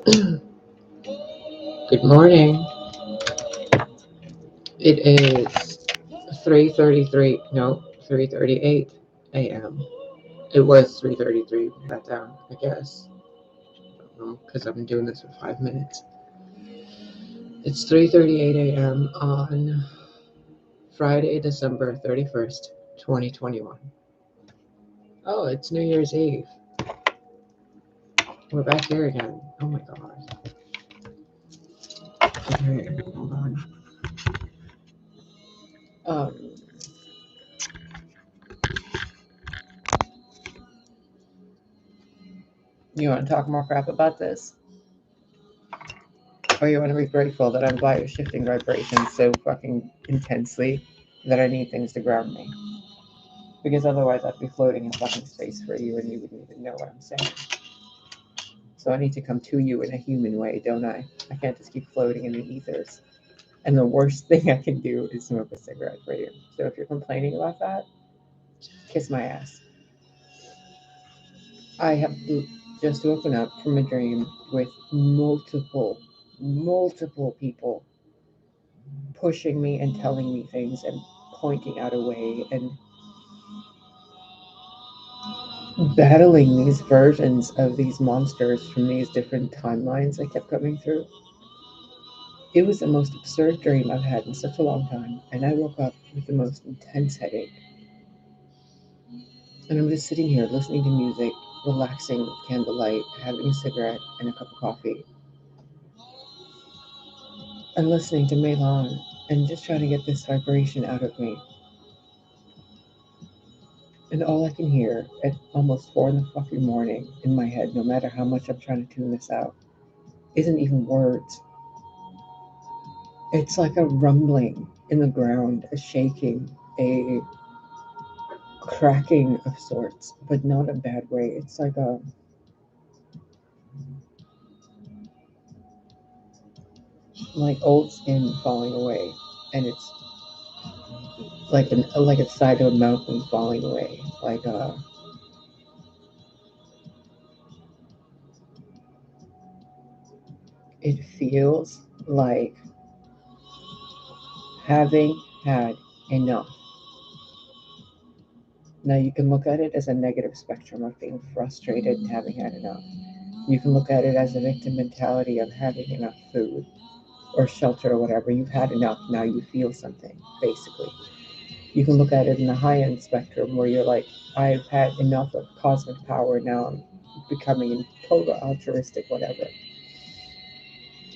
Good morning. It is 3:33. No, 3:38 a.m. It was 3:33. That down, I guess. I don't know, because I've been doing this for 5 minutes. It's 3:38 a.m. on Friday, December 31st, 2021. Oh, it's New Year's Eve. We're back here again. Oh my god. Okay, hold on. Um, you want to talk more crap about this? Or you want to be grateful that I'm shifting vibrations so fucking intensely that I need things to ground me? Because otherwise I'd be floating in fucking space for you and you wouldn't even know what I'm saying. So I need to come to you in a human way, don't I? I can't just keep floating in the ethers. And the worst thing I can do is smoke a cigarette for you. So if you're complaining about that, kiss my ass. I have just woken up from a dream with multiple people pushing me and telling me things and pointing out a way and battling these versions of these monsters from these different timelines I kept coming through. It was the most absurd dream I've had in such a long time, and I woke up with the most intense headache. And I'm just sitting here listening to music, relaxing with candlelight, having a cigarette and a cup of coffee, and listening to Melan and just trying to get this vibration out of me. And all I can hear at almost 4 in the fucking morning in my head, no matter how much I'm trying to tune this out, isn't even words. It's like a rumbling in the ground, a shaking, a cracking of sorts, but not a bad way. It's like old skin falling away, and it's like a side of a mountain falling away, it feels like having had enough. Now you can look at it as a negative spectrum of being frustrated and having had enough. You can look at it as a victim mentality of having enough food or shelter or whatever. You've had enough, now you feel something, basically. You can look at it in the high end spectrum where you're like, I've had enough of cosmic power, now I'm becoming total altruistic, whatever.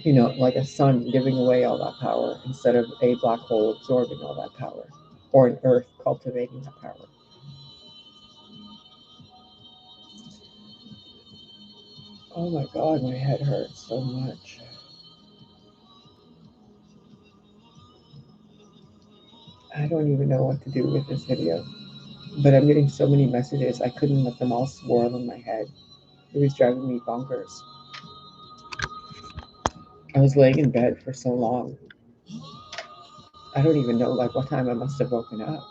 You know, like a sun giving away all that power instead of a black hole absorbing all that power, or an earth cultivating that power. Oh my god, my head hurts so much. I don't even know what to do with this video. But I'm getting so many messages, I couldn't let them all swirl in my head. It was driving me bonkers. I was laying in bed for so long. I don't even know like what time I must have woken up.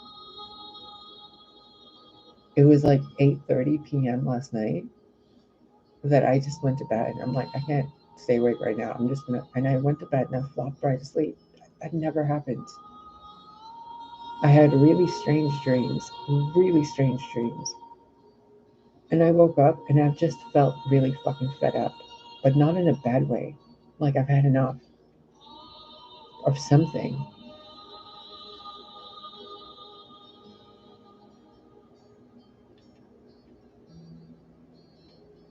It was like 8:30 p.m. last night that I just went to bed. I'm like, I can't stay awake right now. I'm just gonna, and I went to bed and I flopped right to sleep. That never happens. I had really strange dreams, really strange dreams. And I woke up and I've just felt really fucking fed up, but not in a bad way. Like I've had enough of something.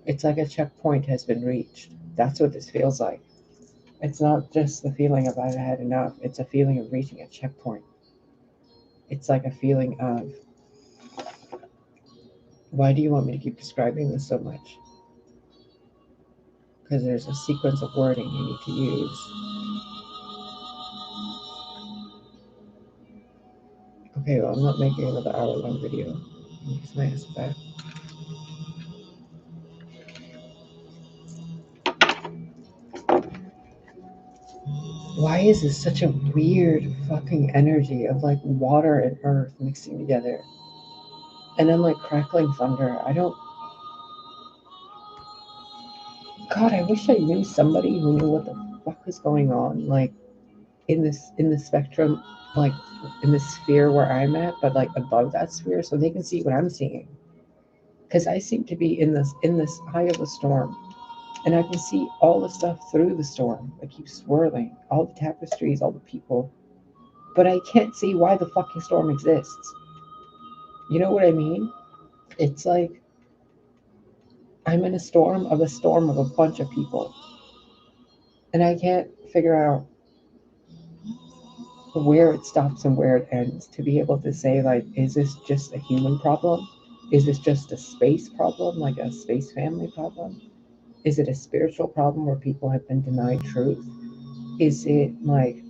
It's like a checkpoint has been reached. That's what this feels like. It's not just the feeling of I've had enough, it's a feeling of reaching a checkpoint. It's like a feeling of, why do you want me to keep describing this so much? Because there's a sequence of wording you need to use. Okay, well, I'm not making another hour-long video. Kiss my ass with that. Why is this such a weird fucking energy of like water and earth mixing together? And then like crackling thunder. I don't. God, I wish I knew somebody who knew what the fuck was going on, like in the spectrum, like in the sphere where I'm at, but like above that sphere, so they can see what I'm seeing. Because I seem to be in this eye of the storm, and I can see all the stuff through the storm that keeps swirling, all the tapestries, all the people, but I can't see why the fucking storm exists. You know what I mean? It's like I'm in a storm of a bunch of people, and I can't figure out where it stops and where it ends to be able to say, like, is this just a human problem? Is this just a space problem, like a space family problem? Is it a spiritual problem where people have been denied truth? Is it like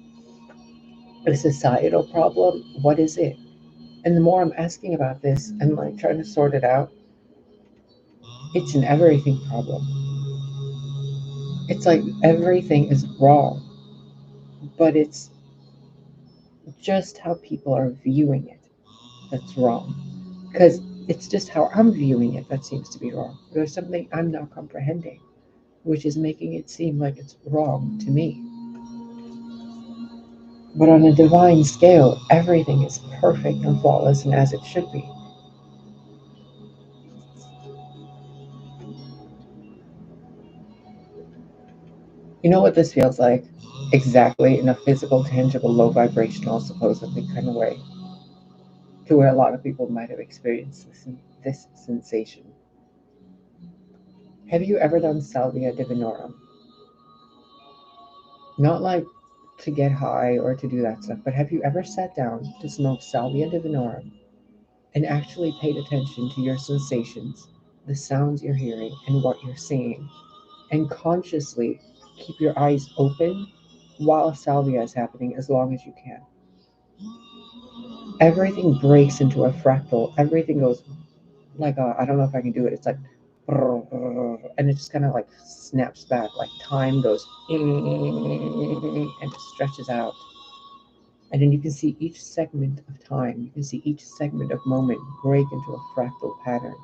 a societal problem? What is it? And the more I'm asking about this and like trying to sort it out, it's an everything problem. It's like everything is wrong, but it's just how people are viewing it that's wrong. Because it's just how I'm viewing it that seems to be wrong. There's something I'm not comprehending, which is making it seem like it's wrong to me. But on a divine scale, everything is perfect and flawless and as it should be. You know what this feels like? Exactly, in a physical, tangible, low vibrational, supposedly kind of way, to where a lot of people might have experienced this sensation. Have you ever done salvia divinorum? Not like to get high or to do that stuff, but have you ever sat down to smoke salvia divinorum and actually paid attention to your sensations, the sounds you're hearing, and what you're seeing, and consciously keep your eyes open while salvia is happening as long as you can? Everything breaks into a fractal. Everything goes like I don't know if I can do it. It's like, and it just kind of like snaps back. Like time goes and it stretches out. And then you can see each segment of time, you can see each segment of moment break into a fractal pattern.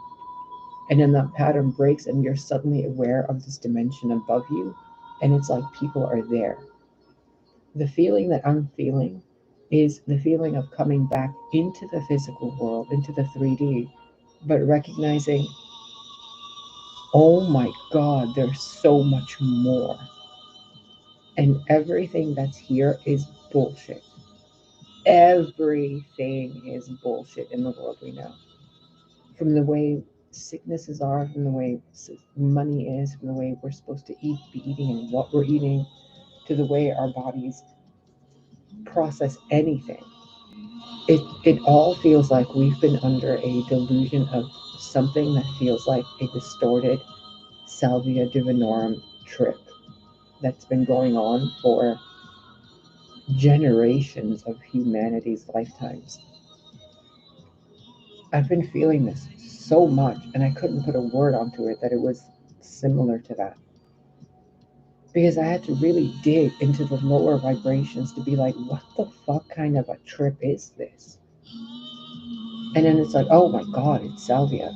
And then that pattern breaks, and you're suddenly aware of this dimension above you. And it's like people are there. The feeling that I'm feeling is the feeling of coming back into the physical world, into the 3D, but recognizing, oh my God, there's so much more. And everything that's here is bullshit. Everything is bullshit in the world we know. From the way sicknesses are, from the way money is, from the way we're supposed to eat, be eating, and what we're eating, to the way our bodies process anything. It all feels like we've been under a delusion of something that feels like a distorted salvia divinorum trip that's been going on for generations of humanity's lifetimes. I've been feeling this so much, and I couldn't put a word onto it that it was similar to that. Because I had to really dig into the lower vibrations to be like, what the fuck kind of a trip is this? And then it's like, oh my God, it's salvia.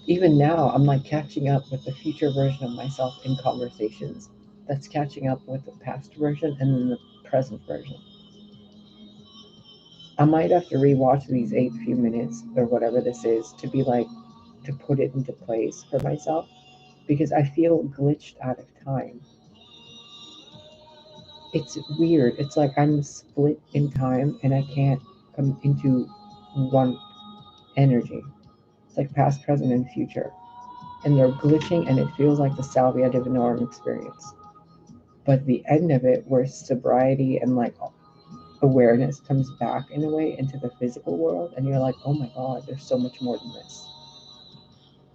Even now, I'm like catching up with the future version of myself in conversations that's catching up with the past version and then the present version. I might have to rewatch these 8 few minutes or whatever this is to be like, to put it into place for myself, because I feel glitched out of time. It's weird. It's like I'm split in time and I can't come into one energy. It's like past, present, and future. And they're glitching, and it feels like the Salvia Divinorum experience. But the end of it, where sobriety and like awareness comes back in a way into the physical world, and you're like, oh my God, there's so much more than this.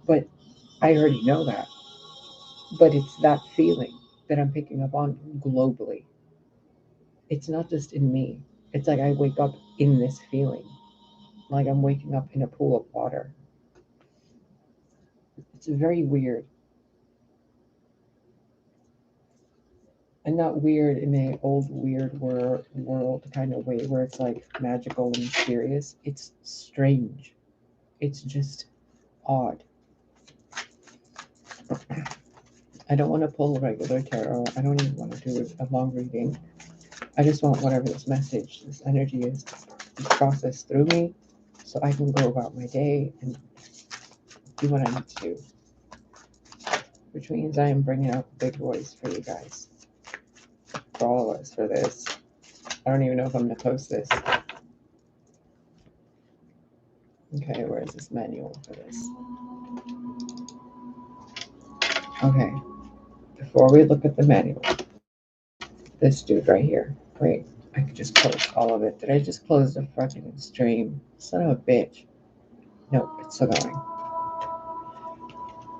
But I already know that. But it's that feeling that I'm picking up on globally. It's not just in me. It's like I wake up in this feeling, like I'm waking up in a pool of water. It's very weird. And not weird in a old weird world kind of way where it's like magical and mysterious. It's strange. It's just odd. I don't want to pull regular tarot. I don't even want to do a long reading. I just want whatever this message, this energy is processed through me so I can go about my day and do what I need to do. Which means I am bringing out the big voice for you guys. For all of us for this. I don't even know if I'm going to post this. Okay, where's this manual for this? Okay, before we look at the manual, this dude right here. Wait, I could just close all of it. Did I just close the fucking stream? Son of a bitch. Nope, it's still going.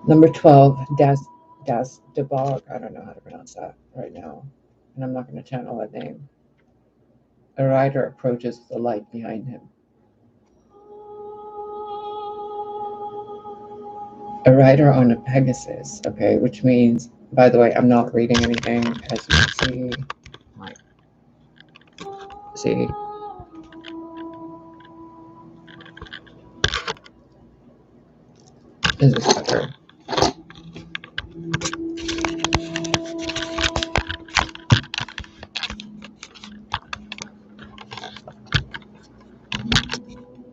Number 12, Das Debog. I don't know how to pronounce that right now. And I'm not going to channel that name. A rider approaches the light behind him. A rider on a Pegasus, okay, which means, by the way, I'm not reading anything, as you can see. See? Is this better?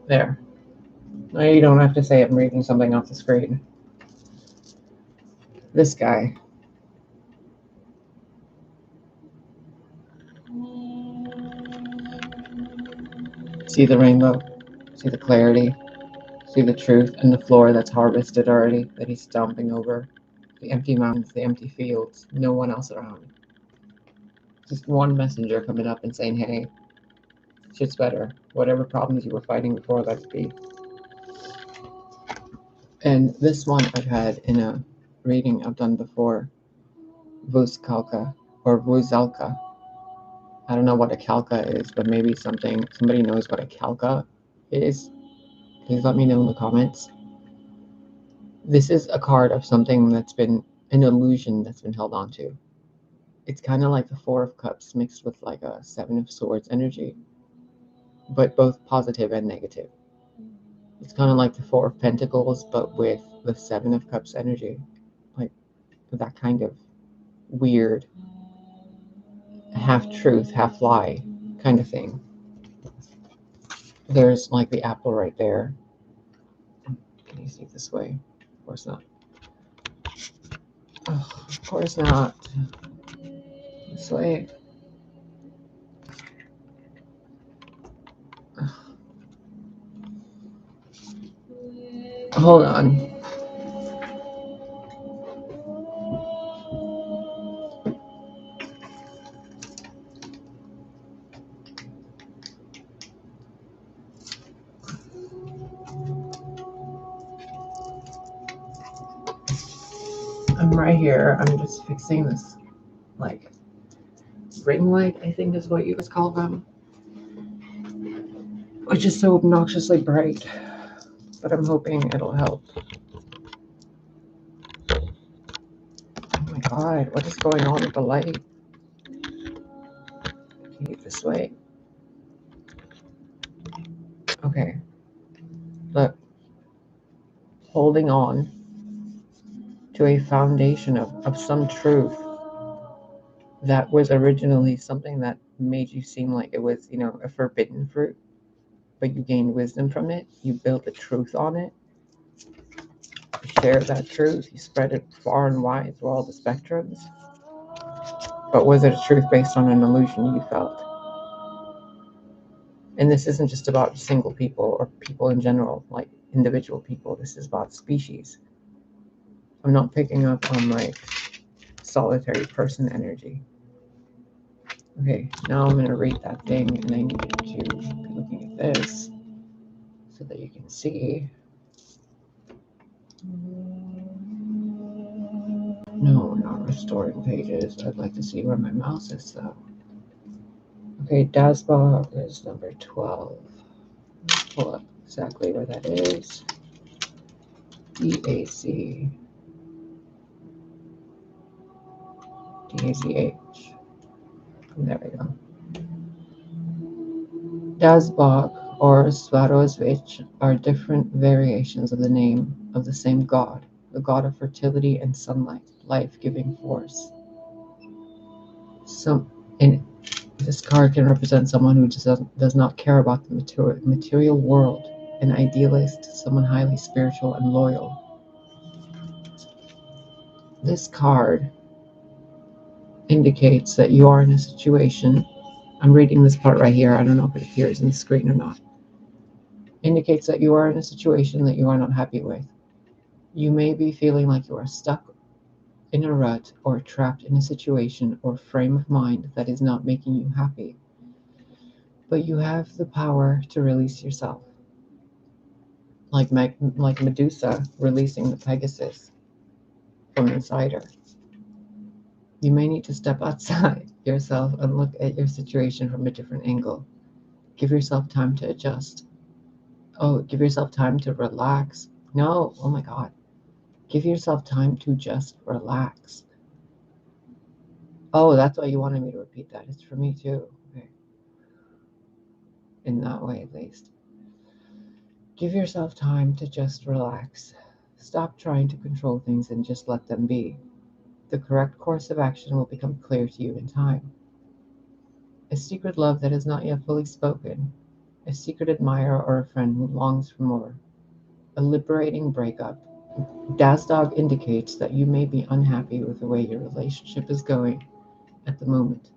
There. No, you don't have to say I'm reading something off the screen. This guy. See the rainbow? See the clarity? See the truth and the floor that's harvested already, that he's stomping over? The empty mountains, the empty fields, no one else around. Just one messenger coming up and saying, hey, shit's better. Whatever problems you were fighting before, let's be. And this one I've had in a reading I've done before. Vuzkalka or Vuzalka. I don't know what a kalka is, but maybe somebody knows what a kalka is. Please let me know in the comments. This is a card of something that's been an illusion that's been held on to. It's kind of like the Four of Cups mixed with like a Seven of Swords energy, but both positive and negative. It's kind of like the Four of Pentacles, but with the Seven of Cups energy. Like that kind of weird half truth, half lie kind of thing. There's like the apple right there. Can you see it this way? Of course not. Oh, of course not. This way. Hold on. I'm right here. I'm just fixing this, like, ring light, I think is what you guys call them. Which is so obnoxiously bright. But I'm hoping it'll help. Oh my god, what is going on with the light? Okay, this way. Okay. Look. Holding on to a foundation of some truth that was originally something that made you seem like it was, you know, a forbidden fruit, but you gained wisdom from it. You built a truth on it. You shared that truth. You spread it far and wide through all the spectrums. But was it a truth based on an illusion you felt? And this isn't just about single people or people in general, like individual people. This is about species. I'm not picking up on like solitary person energy. Okay, now I'm going to read that thing, and I need you to be looking at this so that you can see. No, not restoring pages. I'd like to see where my mouse is, though. Okay, Dasbach is number 12. Let's pull up exactly where that is. DAC. DACH. There we go. Dasbach or Swarovich are different variations of the name of the same god, the god of fertility and sunlight, life-giving force. And this card can represent someone who just does not care about the material world, an idealist, someone highly spiritual and loyal. This card indicates that you are in a situation, I'm reading this part right here, I don't know if it appears on the screen or not, indicates that you are in a situation that you are not happy with. You may be feeling like you are stuck in a rut or trapped in a situation or frame of mind that is not making you happy. But you have the power to release yourself. Like Medusa releasing the Pegasus from inside her. You may need to step outside yourself and look at your situation from a different angle. Give yourself time to adjust. Oh, give yourself time to relax. No, oh my God. Give yourself time to just relax. Oh, that's why you wanted me to repeat that. It's for me too. Okay. In that way, at least. Give yourself time to just relax. Stop trying to control things and just let them be. The correct course of action will become clear to you in time. A secret love that is not yet fully spoken. A secret admirer or a friend who longs for more. A liberating breakup. Dazdog indicates that you may be unhappy with the way your relationship is going at the moment.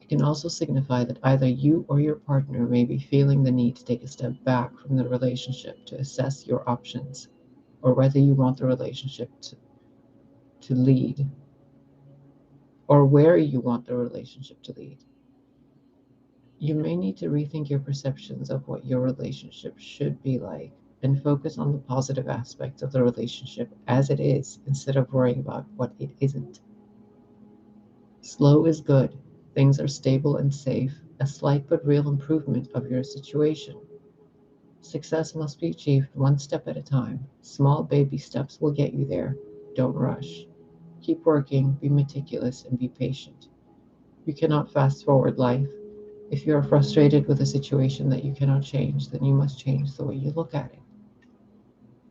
It can also signify that either you or your partner may be feeling the need to take a step back from the relationship to assess your options, or whether you want the relationship to lead, or where you want the relationship to lead. You may need to rethink your perceptions of what your relationship should be like and focus on the positive aspects of the relationship as it is instead of worrying about what it isn't. Slow is good. Things are stable and safe, a slight but real improvement of your situation. Success must be achieved one step at a time. Small baby steps will get you there. Don't rush. Keep working, be meticulous, and be patient. You cannot fast forward life. If you are frustrated with a situation that you cannot change, then you must change the way you look at it.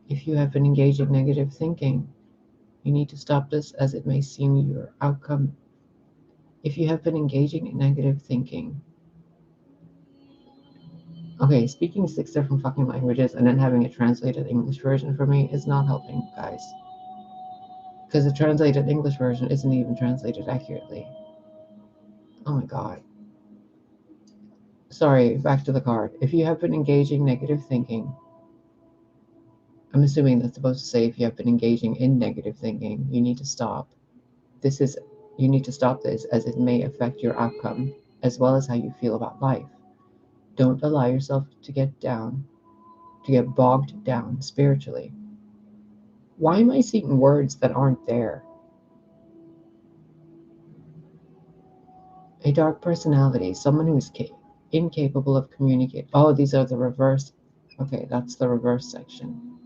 If you have been engaging negative thinking, you need to stop this as it may seem your outcome. If you have been engaging in negative thinking, okay, speaking 6 different fucking languages and then having a translated English version for me is not helping, guys. Because the translated English version isn't even translated accurately. Oh my God. Sorry, back to the card. If you have been engaging negative thinking, I'm assuming that's supposed to say if you have been engaging in negative thinking, you need to stop. You need to stop this as it may affect your outcome as well as how you feel about life. Don't allow yourself to get bogged down spiritually. Why am I seeing words that aren't there? A dark personality, someone who is incapable of communicating. Oh, these are the reverse. Okay, that's the reverse section.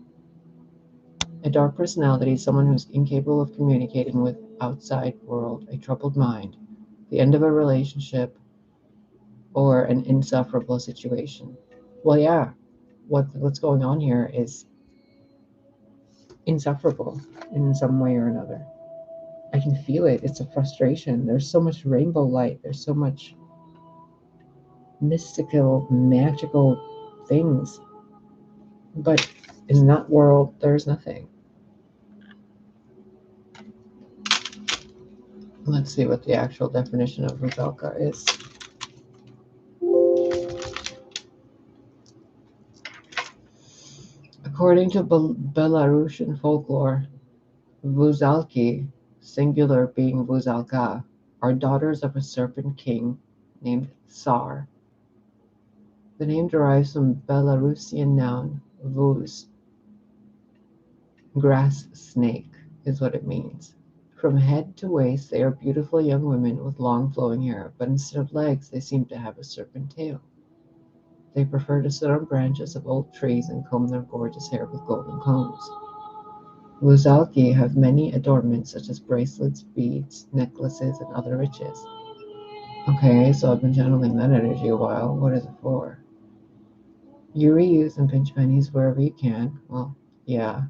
A dark personality, someone who's incapable of communicating with outside world, a troubled mind, the end of a relationship, or an insufferable situation. Well, yeah, what's going on here is insufferable in some way or another. I can feel it. It's a frustration. There's so much rainbow light. There's so much mystical, magical things. But in that world, there's nothing. Let's see what the actual definition of Zerka is. According to Belarusian folklore, Vuzalki, singular being Vuzalka, are daughters of a serpent king named Tsar. The name derives from Belarusian noun vuz, grass snake is what it means. From head to waist, they are beautiful young women with long flowing hair, but instead of legs, they seem to have a serpent tail. They prefer to sit on branches of old trees and comb their gorgeous hair with golden combs. Wuzalki have many adornments such as bracelets, beads, necklaces, and other riches. Okay, so I've been channeling that energy a while. What is it for? You reuse and pinch pennies wherever you can. Well, yeah.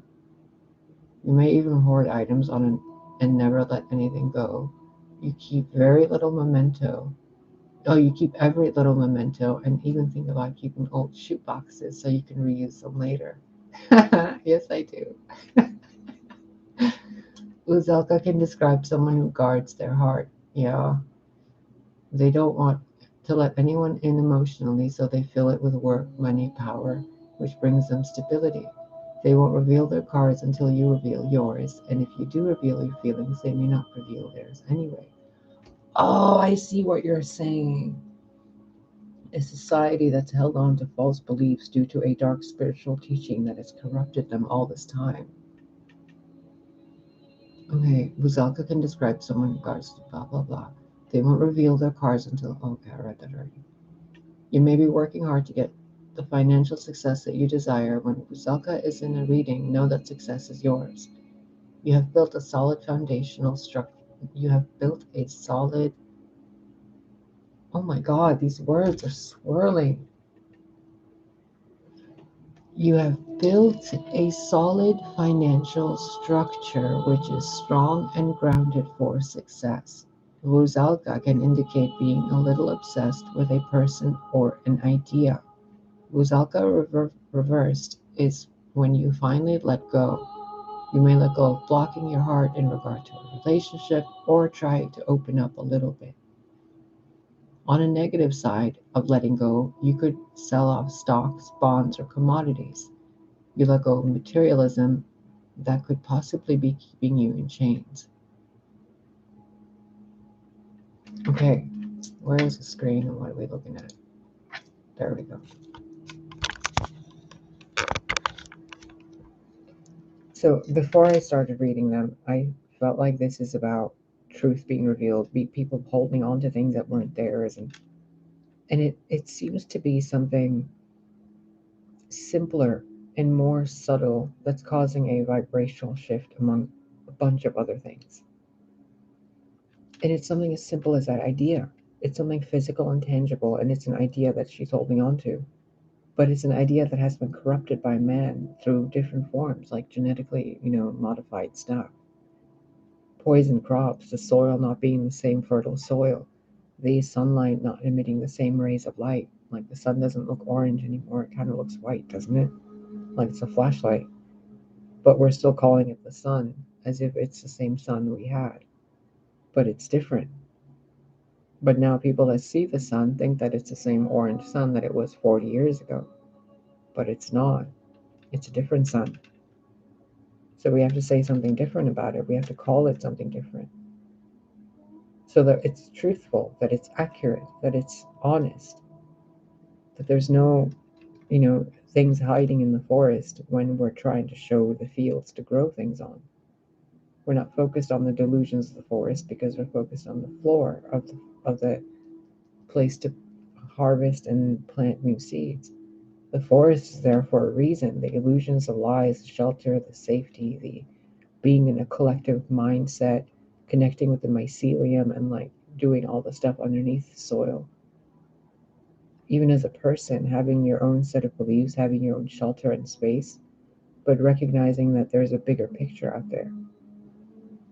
You may even hoard items on and never let anything go. You keep very little memento. Oh, you keep every little memento and even think about keeping old shoe boxes so you can reuse them later. Yes, I do. Uzelka can describe someone who guards their heart. Yeah, they don't want to let anyone in emotionally, so they fill it with work, money, power, which brings them stability. They won't reveal their cards until you reveal yours, and if you do reveal your feelings, they may not reveal theirs anyway. Oh, I see what you're saying. A society that's held on to false beliefs due to a dark spiritual teaching that has corrupted them all this time. Okay, Buzalka can describe someone who guards blah blah blah. They won't reveal their cards until. Okay, I read that already. You may be working hard to get the financial success that you desire. When Buzalka is in a reading, know that success is yours. You have built a solid foundational structure. You have built a solid. Oh my God, these words are swirling. You have built a solid financial structure which is strong and grounded for success. Ruzalka can indicate being a little obsessed with a person or an idea. Ruzalka reversed is when you finally let go. You may let go of blocking your heart in regard to a relationship or try to open up a little bit. On a negative side of letting go, you could sell off stocks, bonds, or commodities. You let go of materialism that could possibly be keeping you in chains. Okay, where is the screen and what are we looking at? There we go. So before I started reading them, I felt like this is about truth being revealed, people holding on to things that weren't theirs, and it seems to be something simpler and more subtle that's causing a vibrational shift among a bunch of other things. And it's something as simple as that idea. It's something physical and tangible, and it's an idea that she's holding on to. But it's an idea that has been corrupted by man through different forms, like genetically, modified stuff. Poison crops, the soil not being the same fertile soil, the sunlight not emitting the same rays of light. Like the sun doesn't look orange anymore, it kind of looks white, doesn't it? Like it's a flashlight. But we're still calling it the sun as if it's the same sun we had. But it's different. But now people that see the sun think that it's the same orange sun that it was 40 years ago. But it's not. It's a different sun. So we have to say something different about it. We have to call it something different. So that it's truthful, that it's accurate, that it's honest, that there's no, things hiding in the forest when we're trying to show the fields to grow things on. We're not focused on the delusions of the forest because we're focused on the floor of the place to harvest and plant new seeds. The forest is there for a reason. The illusions, the lies, the shelter, the safety, the being in a collective mindset, connecting with the mycelium and like doing all the stuff underneath the soil. Even as a person, having your own set of beliefs, having your own shelter and space, but recognizing that there's a bigger picture out there.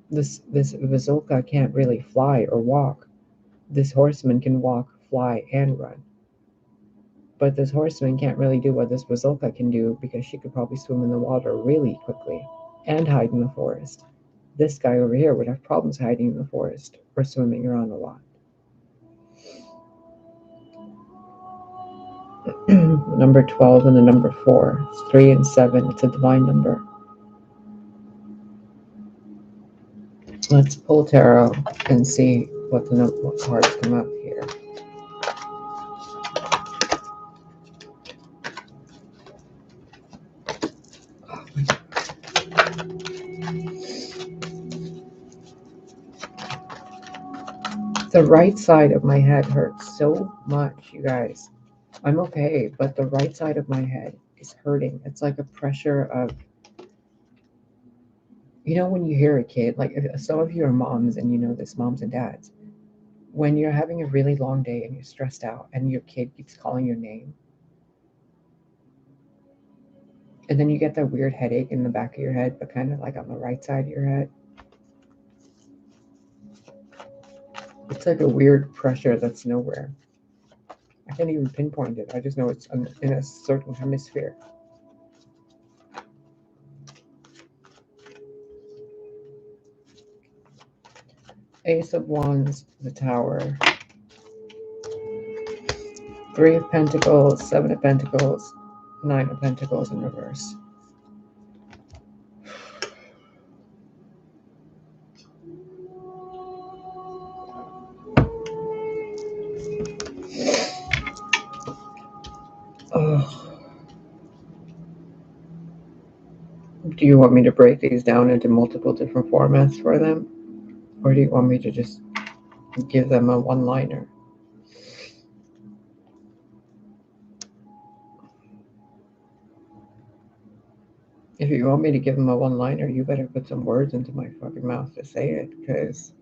This Vizolka can't really fly or walk. This horseman can walk, fly, and run. But this horseman can't really do what this Vizolka can do because she could probably swim in the water really quickly and hide in the forest. This guy over here would have problems hiding in the forest or swimming around a lot. Number 12 and the number 4. It's 3 and 7. It's a divine number. Let's pull tarot and see what cards come up here. The right side of my head hurts so much, you guys. I'm okay, but the right side of my head is hurting. It's like a pressure of, when you hear a kid, like if some of you are moms and you know this, moms and dads, when you're having a really long day and you're stressed out and your kid keeps calling your name, and then you get that weird headache in the back of your head, but kind of like on the right side of your head. It's like a weird pressure that's nowhere. I can't even pinpoint it. I just know it's in a certain hemisphere. Ace of Wands, the Tower. Three of Pentacles, Seven of Pentacles, Nine of Pentacles in reverse. Oh. Do you want me to break these down into multiple different formats for them? Or do you want me to just give them a one-liner? If you want me to give them a one-liner, you better put some words into my fucking mouth to say it, because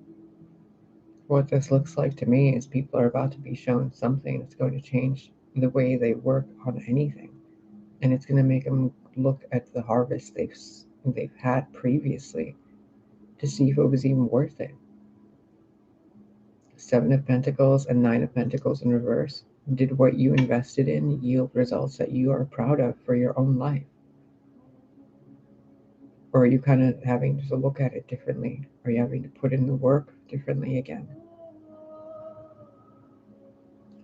what this looks like to me is people are about to be shown something that's going to change the way they work on anything. And it's going to make them look at the harvest they've had previously to see if it was even worth it. Seven of Pentacles and Nine of Pentacles in reverse. Did what you invested in yield results that you are proud of for your own life? Or are you kind of having to look at it differently? Are you having to put in the work differently again?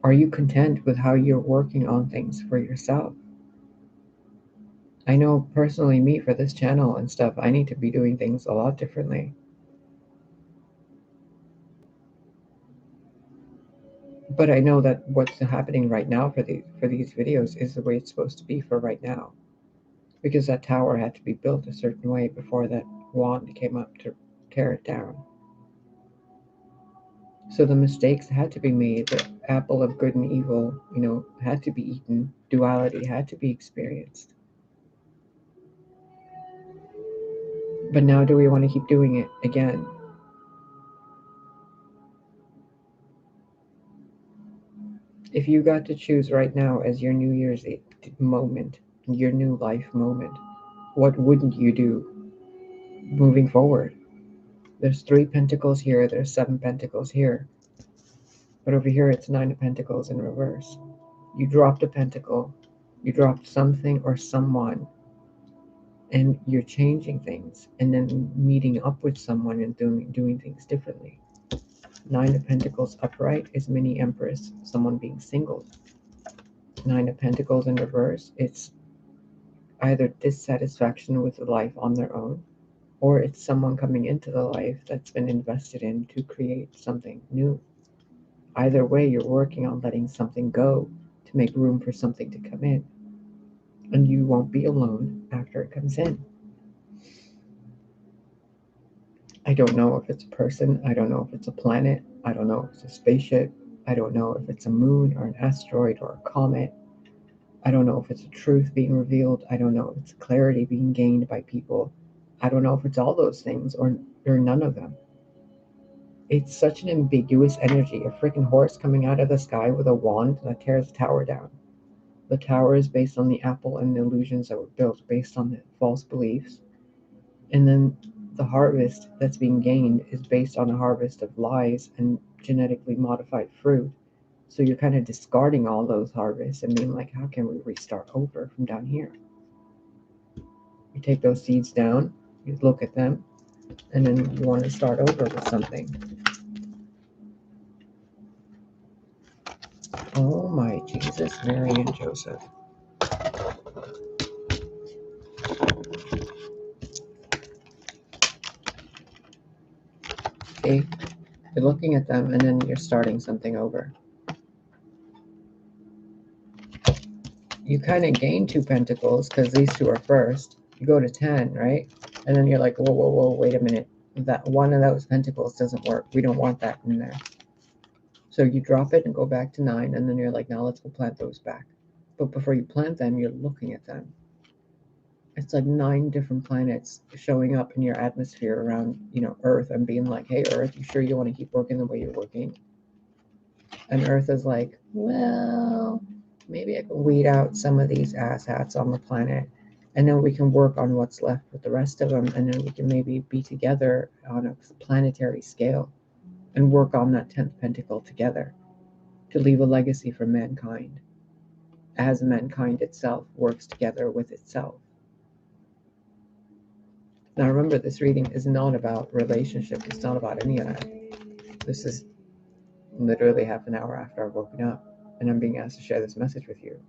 Are you content with how you're working on things for yourself? I know personally, me, for this channel and stuff, I need to be doing things a lot differently. But I know that what's happening right now for these videos is the way it's supposed to be for right now. Because that tower had to be built a certain way before that wand came up to tear it down. So the mistakes had to be made. The apple of good and evil, had to be eaten. Duality had to be experienced. But now do we want to keep doing it again? If you got to choose right now as your New Year's moment, your new life moment, what wouldn't you do moving forward? There's three pentacles here, there's seven pentacles here. But over here it's Nine of Pentacles in reverse. You dropped a pentacle, you dropped something or someone, and you're changing things and then meeting up with someone and doing things differently. Nine of Pentacles upright is mini Empress, someone being single. Nine of Pentacles in reverse, it's either dissatisfaction with the life on their own, or it's someone coming into the life that's been invested in to create something new. Either way, you're working on letting something go to make room for something to come in. And you won't be alone after it comes in. I don't know if it's a person. I don't know if it's a planet. I don't know if it's a spaceship. I don't know if it's a moon or an asteroid or a comet. I don't know if it's a truth being revealed. I don't know if it's clarity being gained by people. I don't know if it's all those things or none of them. It's such an ambiguous energy. A freaking horse coming out of the sky with a wand that tears the tower down. The tower is based on the apple and the illusions that were built based on the false beliefs. And then the harvest that's being gained is based on a harvest of lies and genetically modified fruit. So you're kind of discarding all those harvests and being like, how can we restart over from down here? You take those seeds down, you look at them, and then you want to start over with something. Oh my Jesus, Mary and Joseph. See, you're looking at them and then you're starting something over. You kind of gain two pentacles because these two are first. You go to 10, right? And then you're like, whoa, whoa, whoa, wait a minute. That one of those pentacles doesn't work. We don't want that in there. So you drop it and go back to 9, and then you're like, now let's go plant those back. But before you plant them, you're looking at them. It's like 9 different planets showing up in your atmosphere around, Earth, and being like, hey, Earth, you sure you want to keep working the way you're working? And Earth is like, well, maybe I can weed out some of these asshats on the planet, and then we can work on what's left with the rest of them, and then we can maybe be together on a planetary scale. and work on that 10th pentacle together to leave a legacy for mankind as mankind itself works together with itself. Now remember, this reading is not about relationship. It's not about any of that. This is literally half an hour after I've woken up and I'm being asked to share this message with you.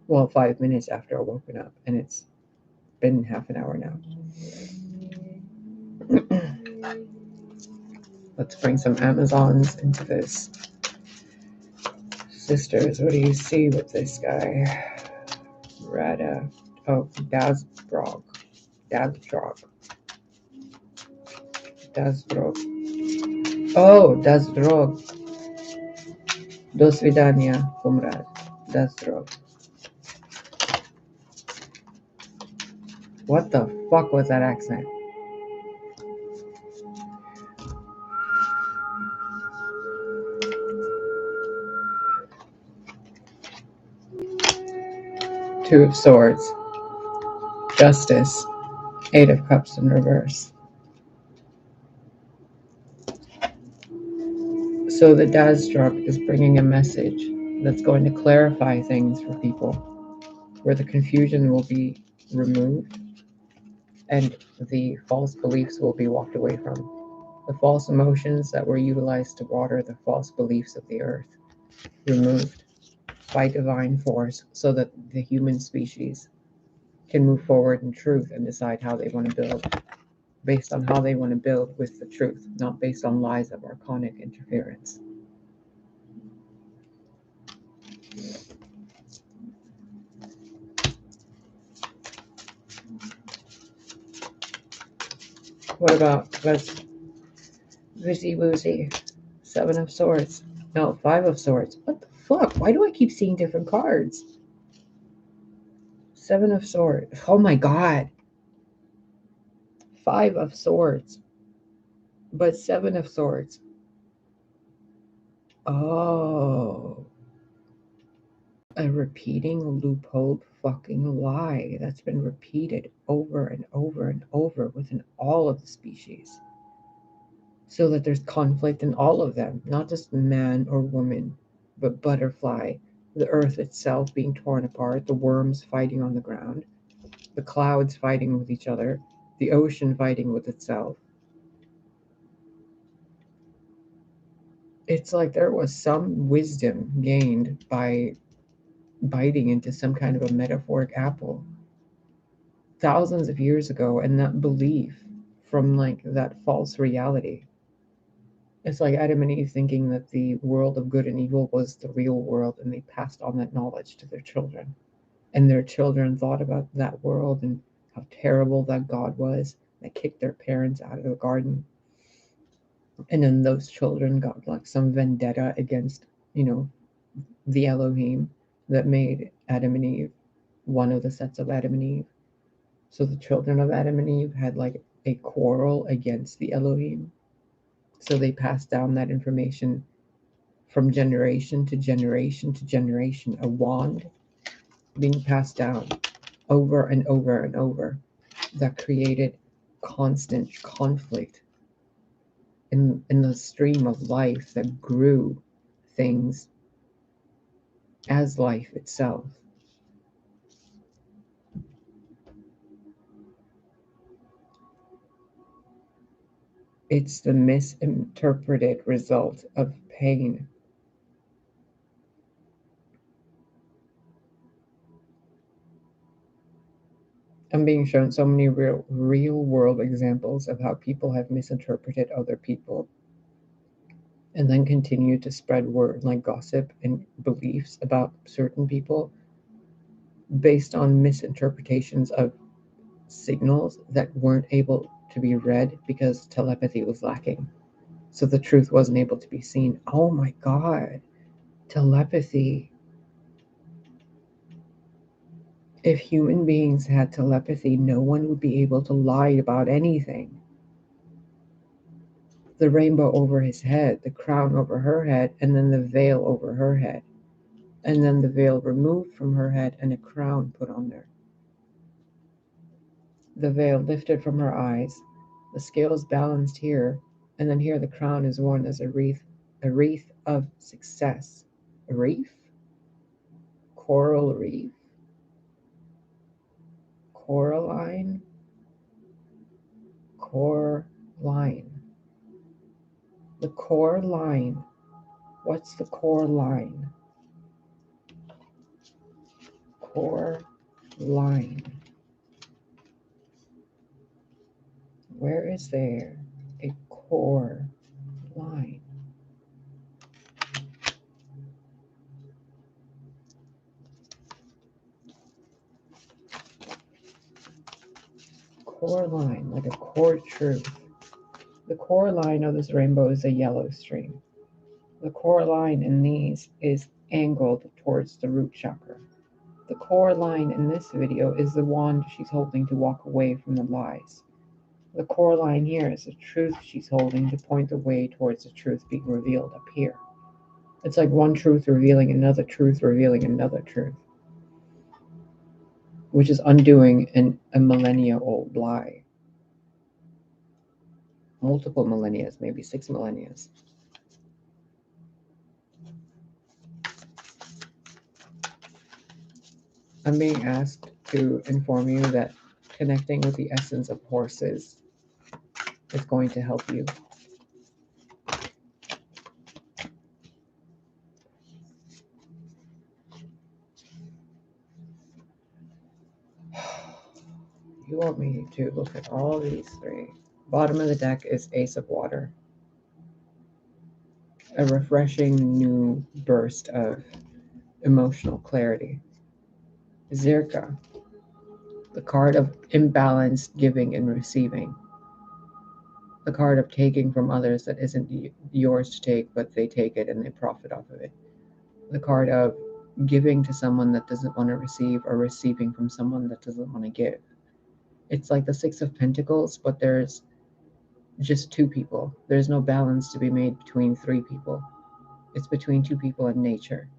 Well, 5 minutes after I've woken up, and it's been half an hour now. Let's bring some Amazons into this. Sisters, what do you see with this guy? Rada. Oh, Dazdrag. Dazdrag. Dazdrag. Oh, Dazdrag. Do svidania, Kumrad. Dazdrag. What the fuck was that accent? Two of Swords. Justice. 8 of Cups in reverse. So the Dazdrag is bringing a message that's going to clarify things for people, where the confusion will be removed and the false beliefs will be walked away from. The false emotions that were utilized to water the false beliefs of the earth, removed by divine force, so that the human species can move forward in truth and decide how they want to build, based on how they want to build with the truth, not based on lies of archonic interference. What about Vizzy Woozy? 7 of Swords. No, 5 of Swords. What the fuck? Why do I keep seeing different cards? 7 of Swords. Oh my god. 5 of Swords. But 7 of Swords. Oh. A repeating loophole fucking lie that's been repeated over and over and over within all of the species. So that there's conflict in all of them, not just man or woman, but butterfly, the earth itself being torn apart, the worms fighting on the ground, the clouds fighting with each other, the ocean fighting with itself. It's like there was some wisdom gained by biting into some kind of a metaphoric apple thousands of years ago, and that belief from like that false reality. It's like Adam and Eve thinking that the world of good and evil was the real world, and they passed on that knowledge to their children. And their children thought about that world and how terrible that God was. They kicked their parents out of the garden. And then those children got like some vendetta against, the Elohim that made Adam and Eve one of the sets of Adam and Eve. So the children of Adam and Eve had like a quarrel against the Elohim. So they passed down that information from generation to generation to generation, a wand being passed down over and over and over, that created constant conflict in the stream of life that grew things as life itself. It's the misinterpreted result of pain. I'm being shown so many real world examples of how people have misinterpreted other people and then continue to spread word like gossip and beliefs about certain people based on misinterpretations of signals that weren't able to be read because telepathy was lacking. So the truth wasn't able to be seen. Oh my God, telepathy. If human beings had telepathy, no one would be able to lie about anything. The rainbow over his head, the crown over her head, and then the veil over her head. And then the veil removed from her head and a crown put on there. The veil lifted from her eyes, the scales balanced here, And then here the crown is worn as a wreath of success. A reef? Coral reef? Coraline? Core line. The core line. What's the core line? Core line. Where is there a core line? Core line, like a core truth. The core line of this rainbow is a yellow stream. The core line in these is angled towards the root chakra. The core line in this video is the wand she's holding to walk away from the lies. The core line here is the truth she's holding to point the way towards the truth being revealed up here. It's like one truth revealing another truth revealing another truth, which is undoing a millennia-old lie. Multiple millennia, maybe 6 millennia. I'm being asked to inform you that connecting with the essence of horses is going to help you. You want me to look at all these three. Bottom of the deck is Ace of Water. A refreshing new burst of emotional clarity. Zirka, the card of imbalanced giving and receiving. The card of taking from others that isn't yours to take, but they take it and they profit off of it. The card of giving to someone that doesn't want to receive or receiving from someone that doesn't want to give. It's like the Six of Pentacles, but there's just two people. There's no balance to be made between three people. It's between two people in nature.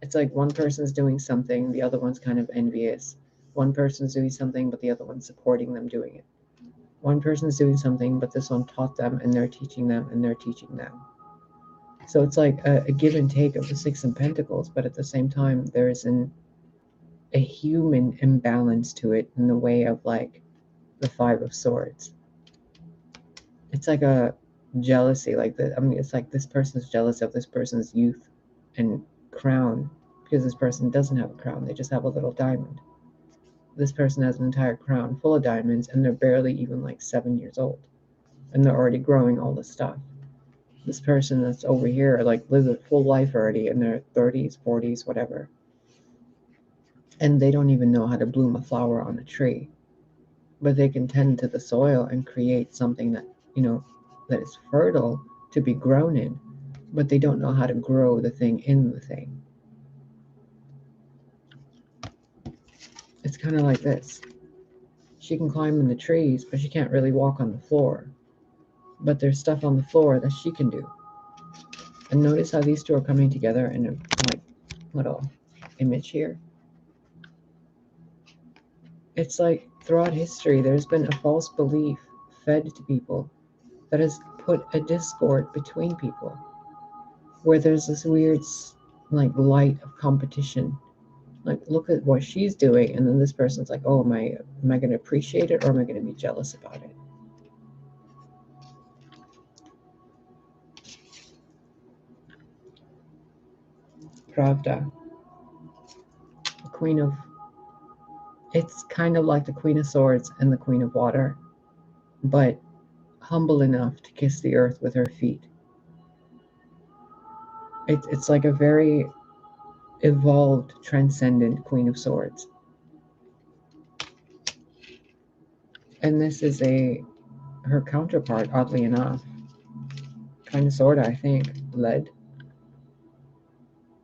It's like one person's doing something, the other one's kind of envious. One person's doing something, but the other one's supporting them doing it. One person's doing something, but this one taught them, and they're teaching them, and they're teaching them. So it's like a give and take of the Six of Pentacles, but at the same time, there's a human imbalance to it in the way of like the Five of Swords. It's like a jealousy, like the, I mean, it's like this person's jealous of this person's youth and crown because this person doesn't have a crown, they just have a little diamond. This person has an entire crown full of diamonds and they're barely even like 7 years old and they're already growing all this stuff. This person that's over here like lives a full life already in their 30s, 40s, whatever, and they don't even know how to bloom a flower on a tree, but they can tend to the soil and create something that, you know, that is fertile to be grown in, but they don't know how to grow the thing in the thing. It's kind of like this. She can climb in the trees, but she can't really walk on the floor. But there's stuff on the floor that she can do. And notice how these two are coming together in a like little image here. It's like throughout history, there's been a false belief fed to people that has put a discord between people, where there's this weird like light of competition. Like, look at what she's doing, and then this person's like, oh, am I going to appreciate it or am I going to be jealous about it? Pravda, the Queen of, it's kind of like the Queen of Swords and the Queen of Water, but humble enough to kiss the earth with her feet. It's like a very evolved, transcendent Queen of Swords. And this is her counterpart, oddly enough, kind of sort of, I think, led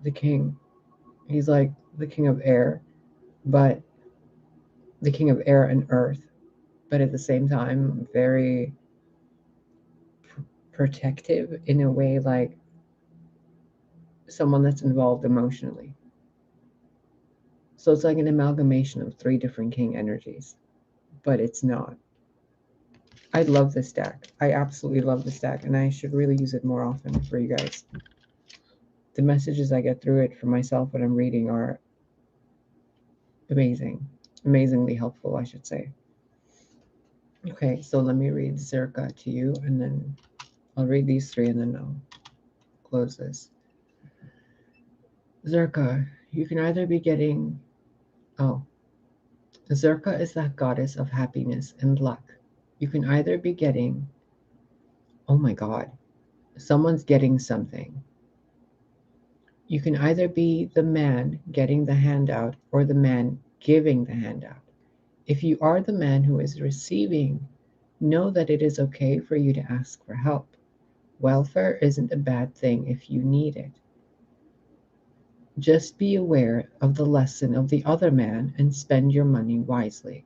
the king. He's like the king of air, but the king of air and earth, but at the same time, very protective in a way, like someone that's involved emotionally. So it's like an amalgamation of three different king energies, but it's not. I love this deck. I absolutely love this deck, and I should really use it more often for you guys. The messages I get through it for myself when I'm reading are amazing. Amazingly helpful, I should say. Okay, so let me read Zerka to you, and then I'll read these three, and then I'll close this. Zerka, you can either be getting... Oh, Zerka is that goddess of happiness and luck. You can either be getting... Oh my God. Someone's getting something. You can either be the man getting the handout or the man giving the handout. If you are the man who is receiving, know that it is okay for you to ask for help. Welfare isn't a bad thing if you need it. Just be aware of the lesson of the other man and spend your money wisely.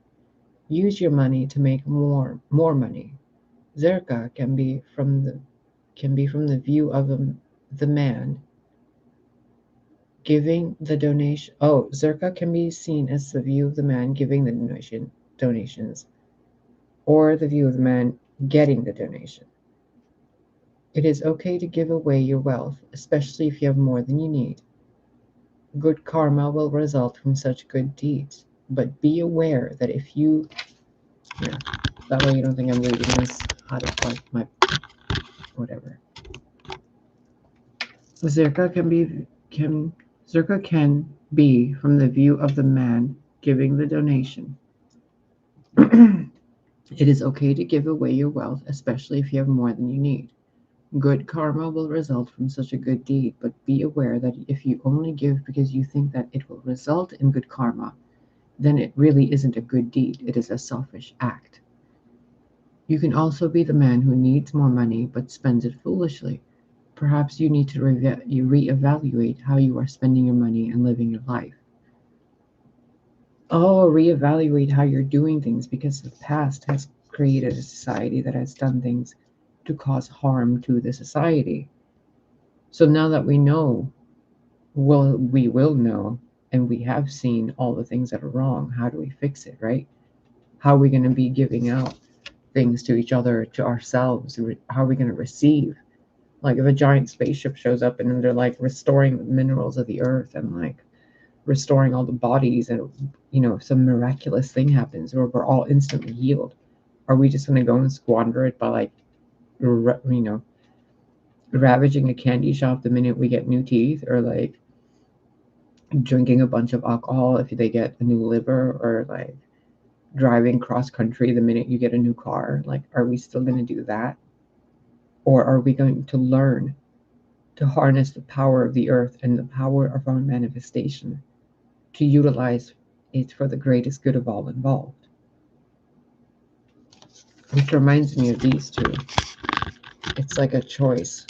Use your money to make more money. Zerka can be from the view of the man giving the donation. Oh, Zerka can be seen as the view of the man giving the donations, or the view of the man getting the donation. It is okay to give away your wealth, especially if you have more than you need. Good karma will result from such good deeds, but be aware that if you... Yeah, that way you don't think I'm reading this out of like my whatever. Zirka can be from the view of the man giving the donation. It is okay to give away your wealth, especially if you have more than you need. Good karma will result from such a good deed, but be aware that if you only give because you think that it will result in good karma, then it really isn't a good deed. It is a selfish act. You can also be the man who needs more money but spends it foolishly. Perhaps you need to reevaluate how you are spending your money and living your life. Oh, reevaluate how you're doing things, because the past has created a society that has done things to cause harm to the society. So now that we know, well, we will know, and we have seen all the things that are wrong, how do we fix it, right? How are we going to be giving out things to each other, to ourselves? How are we going to receive? Like if a giant spaceship shows up and then they're like restoring the minerals of the earth and like restoring all the bodies, and some miraculous thing happens where we're all instantly healed, are we just going to go and squander it by like ravaging a candy shop the minute we get new teeth, or like drinking a bunch of alcohol if they get a new liver, or like driving cross country the minute you get a new car? Like, are we still going to do that, or are we going to learn to harness the power of the earth and the power of our manifestation to utilize it for the greatest good of all involved? Which reminds me of these two. It's like a choice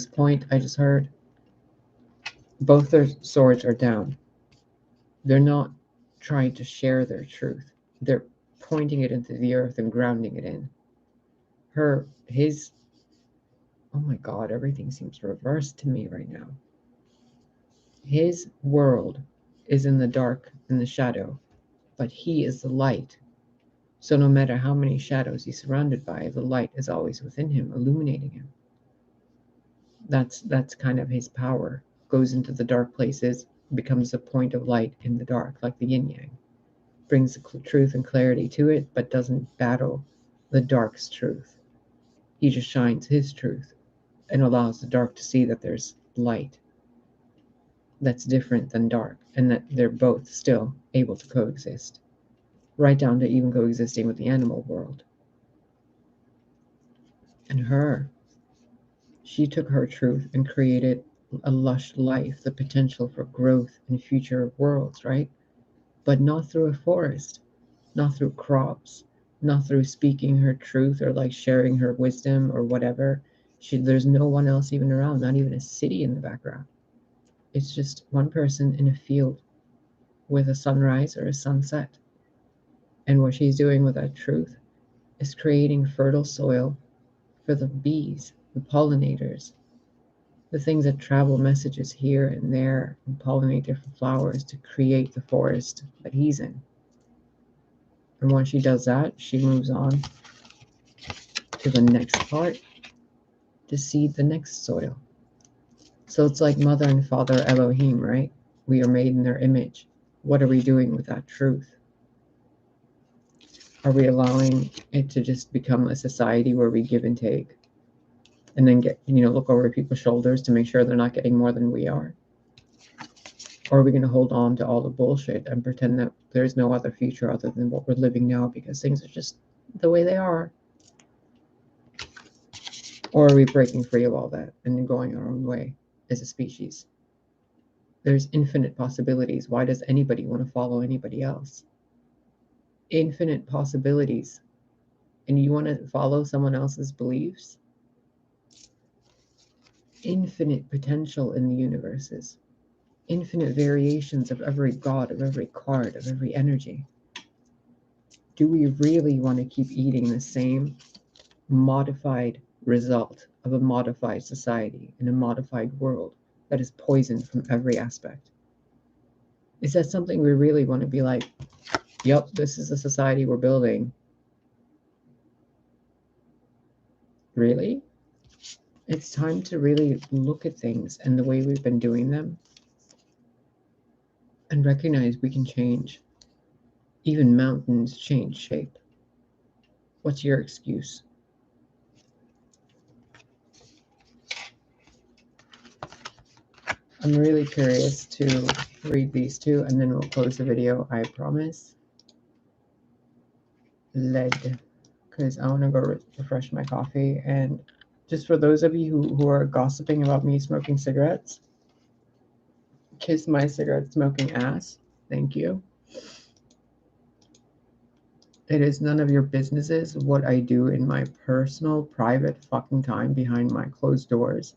point I just heard. Both their swords are down. They're not trying to share their truth. They're pointing it into the earth and grounding it in. Oh my God, everything seems reversed to me right now. His world is in the dark and the shadow, but he is the light. So no matter how many shadows he's surrounded by, the light is always within him, illuminating him. That's kind of his power. Goes into the dark places, becomes a point of light in the dark, like the yin yang. Brings the truth and clarity to it, but doesn't battle the dark's truth. He just shines his truth and allows the dark to see that there's light that's different than dark, and that they're both still able to coexist, right down to even coexisting with the animal world. And she took her truth and created a lush life, the potential for growth in future worlds, right? But not through a forest, not through crops, not through speaking her truth or like sharing her wisdom or whatever. There's no one else even around, not even a city in the background. It's just one person in a field with a sunrise or a sunset. And what she's doing with that truth is creating fertile soil for the bees, the pollinators, the things that travel messages here and there and pollinate different flowers to create the forest that he's in. And once she does that, she moves on to the next part to seed the next soil. So it's like Mother and Father Elohim, right? We are made in their image. What are we doing with that truth? Are we allowing it to just become a society where we give and take? And then look over people's shoulders to make sure they're not getting more than we are? Or are we going to hold on to all the bullshit and pretend that there's no other future other than what we're living now because things are just the way they are? Or are we breaking free of all that and going our own way as a species? There's infinite possibilities. Why does anybody want to follow anybody else? Infinite possibilities. And you want to follow someone else's beliefs? Infinite potential in the universes. Infinite variations of every god, of every card, of every energy. Do we really want to keep eating the same modified result of a modified society in a modified world that is poisoned from every aspect? Is that something we really want to be like, yep, this is the society we're building? Really? It's time to really look at things and the way we've been doing them and recognize we can change. Even mountains change shape. What's your excuse? I'm really curious to read these two and then we'll close the video, I promise. Lead, because I want to go refresh my coffee. And just for those of you who are gossiping about me smoking cigarettes, kiss my cigarette smoking ass. Thank you. It is none of your businesses what I do in my personal, private fucking time behind my closed doors.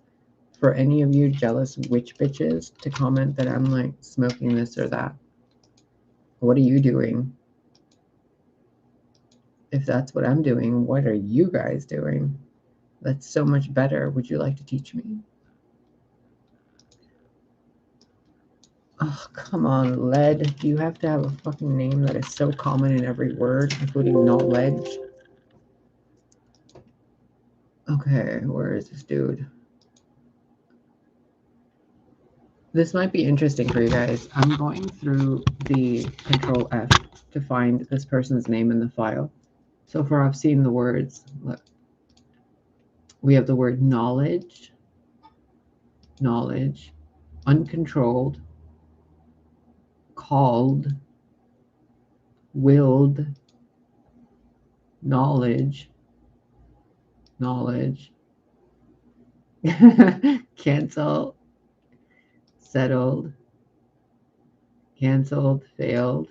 For any of you jealous witch bitches to comment that I'm like smoking this or that. What are you doing? If that's what I'm doing, what are you guys doing? That's so much better. Would you like to teach me? Oh, come on, lead. Do you have to have a fucking name that is so common in every word, including knowledge? Okay, where is this dude? This might be interesting for you guys. I'm going through the Control F to find this person's name in the file. So far, I've seen the words. Look, we have the word knowledge, uncontrolled, called, willed, knowledge, cancel, settled, canceled, failed.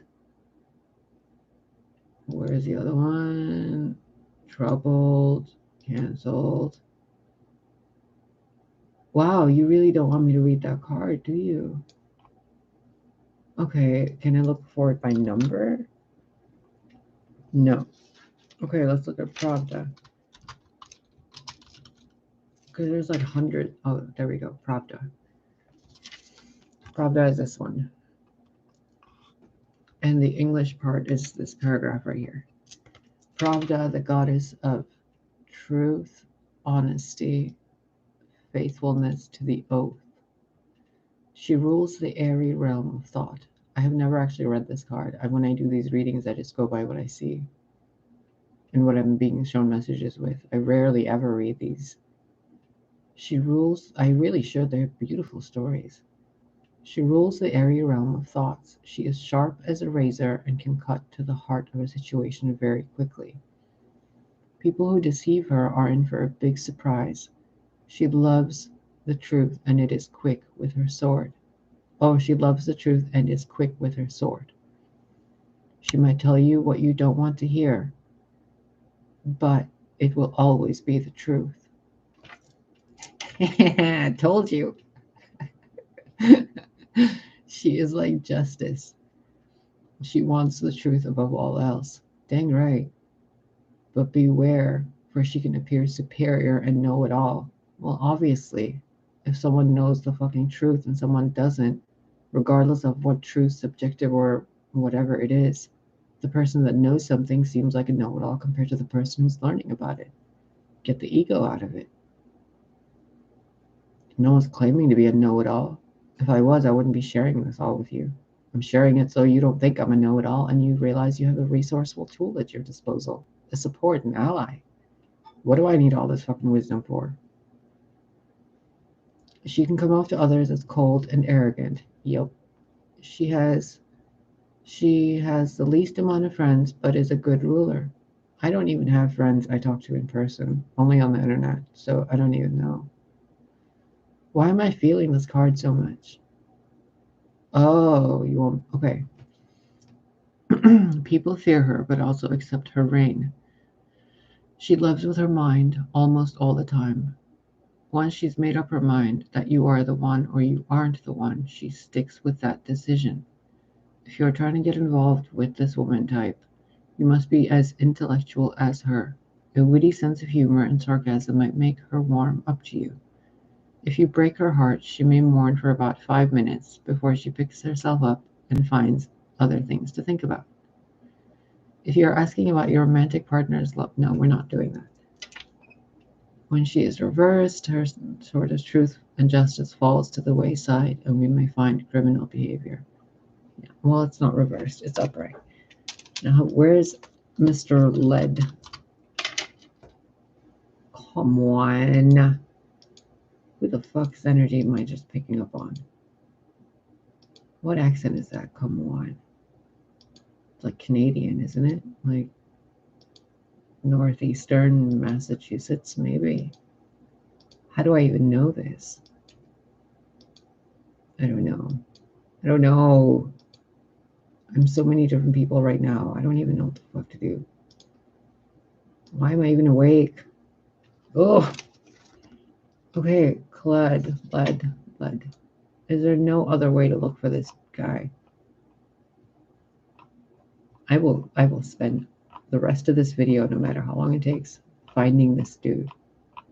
Where's the other one? Troubled, canceled. Wow, you really don't want me to read that card, do you? Okay, can I look for it by number? No. Okay, let's look at Pravda. Because there's like 100. Oh, there we go. Pravda. Pravda is this one. And the English part is this paragraph right here. Pravda, the goddess of truth, honesty, faithfulness to the oath. She rules the airy realm of thought. I have never actually read this card. When I do these readings, I just go by what I see and what I'm being shown messages with. I rarely ever read these. She rules. I really should. They're beautiful stories. She rules the airy realm of thoughts. She is sharp as a razor and can cut to the heart of a situation very quickly. People who deceive her are in for a big surprise. She loves the truth and it is quick with her sword. Oh, she loves the truth and is quick with her sword. She might tell you what you don't want to hear, but it will always be the truth. I told you. She is like justice. She wants the truth above all else. Dang right. But beware, for she can appear superior and know it all. Well, obviously, if someone knows the fucking truth and someone doesn't, regardless of what truth, subjective or whatever it is, The person that knows something seems like a know-it-all compared to the person who's learning about it. Get the ego out of it. No one's claiming to be a know-it-all. If I was, I wouldn't be sharing this all with you. I'm sharing it so you don't think I'm a know-it-all and you realize you have a resourceful tool at your disposal, a support, an ally. What do I need all this fucking wisdom for? She can come off to others as cold and arrogant. Yep. She has the least amount of friends, but is a good ruler. I don't even have friends I talk to in person, only on the internet, so I don't even know. Why am I feeling this card so much? Oh, you want, okay. People fear her, but also accept her reign. She lives with her mind almost all the time. Once she's made up her mind that you are the one or you aren't the one, she sticks with that decision. If you're trying to get involved with this woman type, you must be as intellectual as her. A witty sense of humor and sarcasm might make her warm up to you. If you break her heart, she may mourn for about 5 minutes before she picks herself up and finds other things to think about. If you're asking about your romantic partner's love, no, we're not doing that. When she is reversed, her sort of truth and justice falls to the wayside, and we may find criminal behavior. Yeah. Well, it's not reversed, it's upright. Now, where's Mr. Lead? Come on. Who the fuck's energy am I just picking up on? What accent is that? Come on. It's like Canadian, isn't it? Like northeastern Massachusetts, maybe. How do I even know this? I don't know. I'm so many different people right now. I don't even know what the fuck to do. Why am I even awake? Oh. Okay, lead. Is there no other way to look for this guy? I will spend the rest of this video, no matter how long it takes, finding this dude,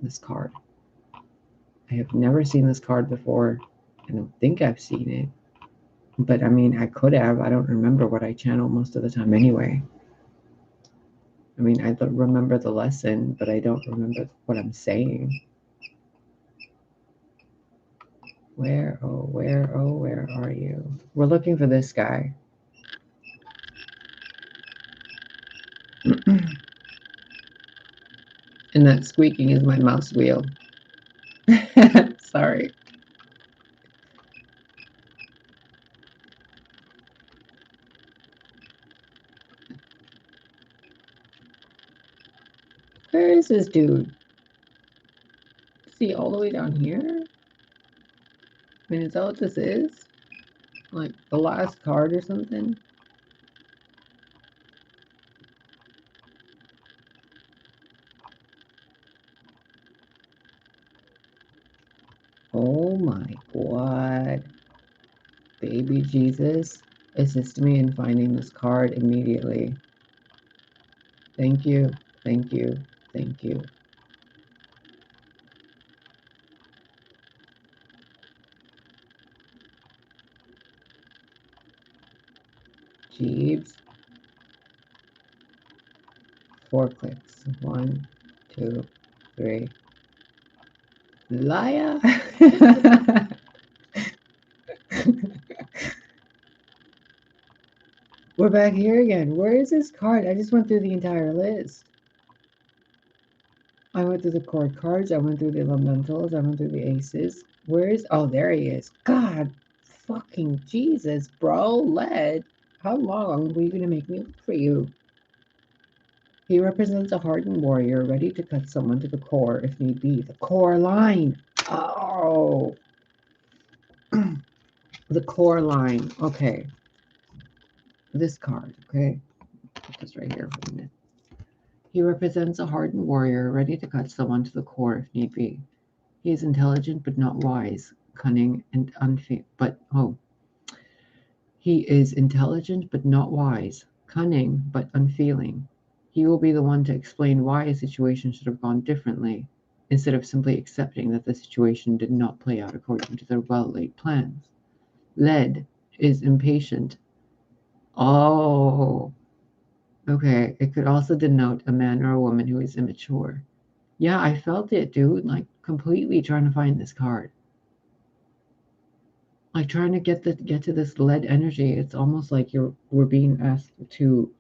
this card. I have never seen this card before. I don't think I've seen it. But I mean, I could have. I don't remember what I channel most of the time anyway. I mean, I don't remember the lesson, but I don't remember what I'm saying. Where are you? We're looking for this guy. And that squeaking is my mouse wheel. Sorry. Where is this dude? Is he all the way down here? I mean, is that what this is? Like the last card or something? Oh my God. Baby Jesus, assist me in finding this card immediately. Thank you. Jeeves. 4 clicks. 1, 2, 3. Liar. We're back here again. Where is this card? I just went through the entire list. I went through the court cards. I went through the elementals. I went through the aces. Where is... Oh, there he is. God fucking Jesus, bro. Lead. How long were you going to make me look for you? He represents a hardened warrior ready to cut someone to the core if need be. The core line. Oh. The core line. Okay. This card. Okay. Put this right here for a minute. He represents a hardened warrior ready to cut someone to the core if need be. He is intelligent but not wise, cunning and He is intelligent but not wise, cunning but unfeeling. He will be the one to explain why a situation should have gone differently, instead of simply accepting that the situation did not play out according to their well-laid plans. Lead is impatient. Oh, Okay, it could also denote a man or a woman who is immature. Yeah, I felt it, dude. Like completely trying to find this card. Like trying to get to this lead energy. It's almost like we're being asked to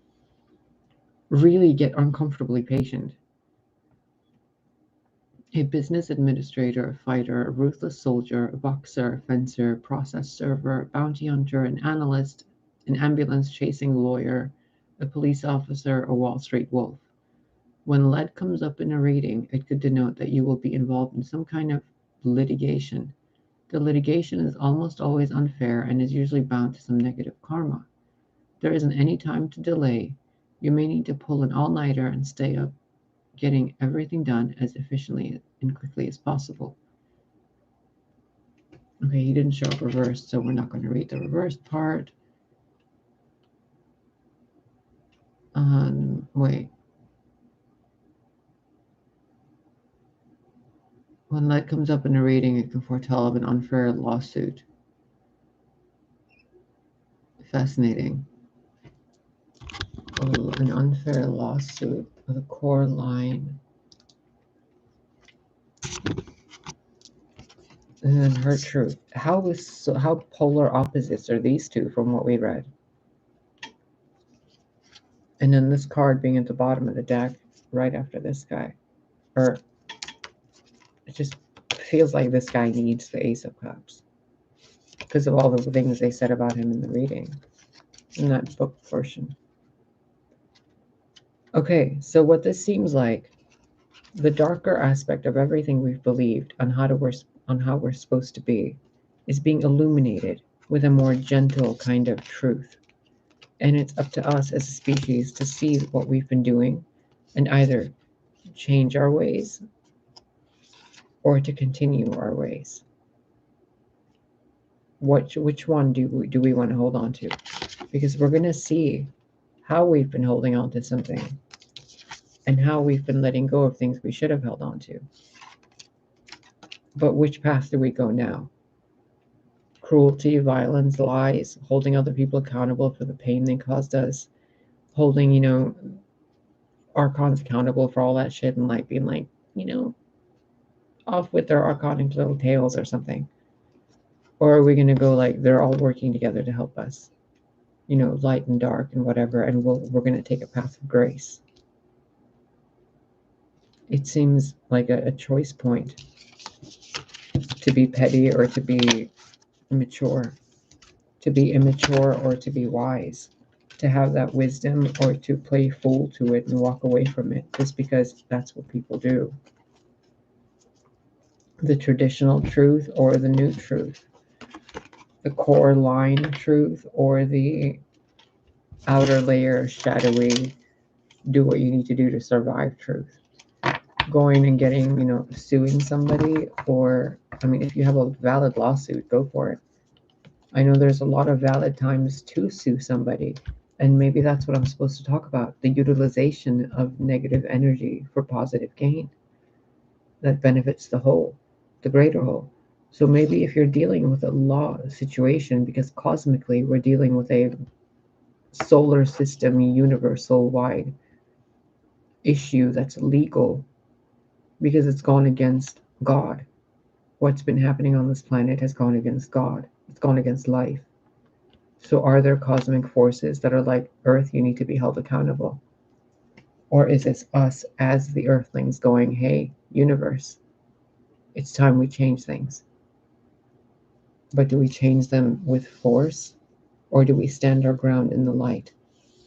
really get uncomfortably patient. A business administrator, a fighter, a ruthless soldier, a boxer, a fencer, process server, a bounty hunter, an analyst, an ambulance chasing lawyer, a police officer, a Wall Street wolf. When lead comes up in a reading, it could denote that you will be involved in some kind of litigation. The litigation is almost always unfair and is usually bound to some negative karma. There isn't any time to delay. You may need to pull an all-nighter and stay up, getting everything done as efficiently and quickly as possible. Okay, he didn't show up reversed, so we're not going to read the reversed part. Wait. When lead comes up in a reading, it can foretell of an unfair lawsuit. Fascinating. Oh, an unfair lawsuit. The core line. And then her truth. How polar opposites are these two from what we read? And then this card being at the bottom of the deck, right after this guy. Or it just feels like this guy needs the Ace of Cups because of all the things they said about him in the reading, in that book portion. Okay, so what this seems like, the darker aspect of everything we've believed on how we're supposed to be, is being illuminated with a more gentle kind of truth. And it's up to us as a species to see what we've been doing and either change our ways or to continue our ways. Which one do we want to hold on to? Because we're going to see how we've been holding on to something and how we've been letting go of things we should have held on to. But which path do we go now? Cruelty, violence, lies, holding other people accountable for the pain they caused us, holding, archons accountable for all that shit and like being like, off with their archonic little tails or something. Or are we going to go like they're all working together to help us? Light and dark and whatever, and we're going to take a path of grace. It seems like a choice point to be petty or to be mature, to be immature or to be wise, to have that wisdom or to play fool to it and walk away from it just because that's what people do. The traditional truth or the new truth, the core line truth or the outer layer, shadowy, do what you need to do to survive truth. Going and getting, suing somebody, or, if you have a valid lawsuit, go for it. I know there's a lot of valid times to sue somebody, and maybe that's what I'm supposed to talk about, the utilization of negative energy for positive gain that benefits the whole, the greater whole. So maybe if you're dealing with a law situation, because cosmically we're dealing with a solar system universal wide issue that's legal because it's gone against God. What's been happening on this planet has gone against God. It's gone against life. So are there cosmic forces that are like, Earth, you need to be held accountable? Or is it us as the Earthlings going, hey, universe, it's time we change things? But do we change them with force? Or do we stand our ground in the light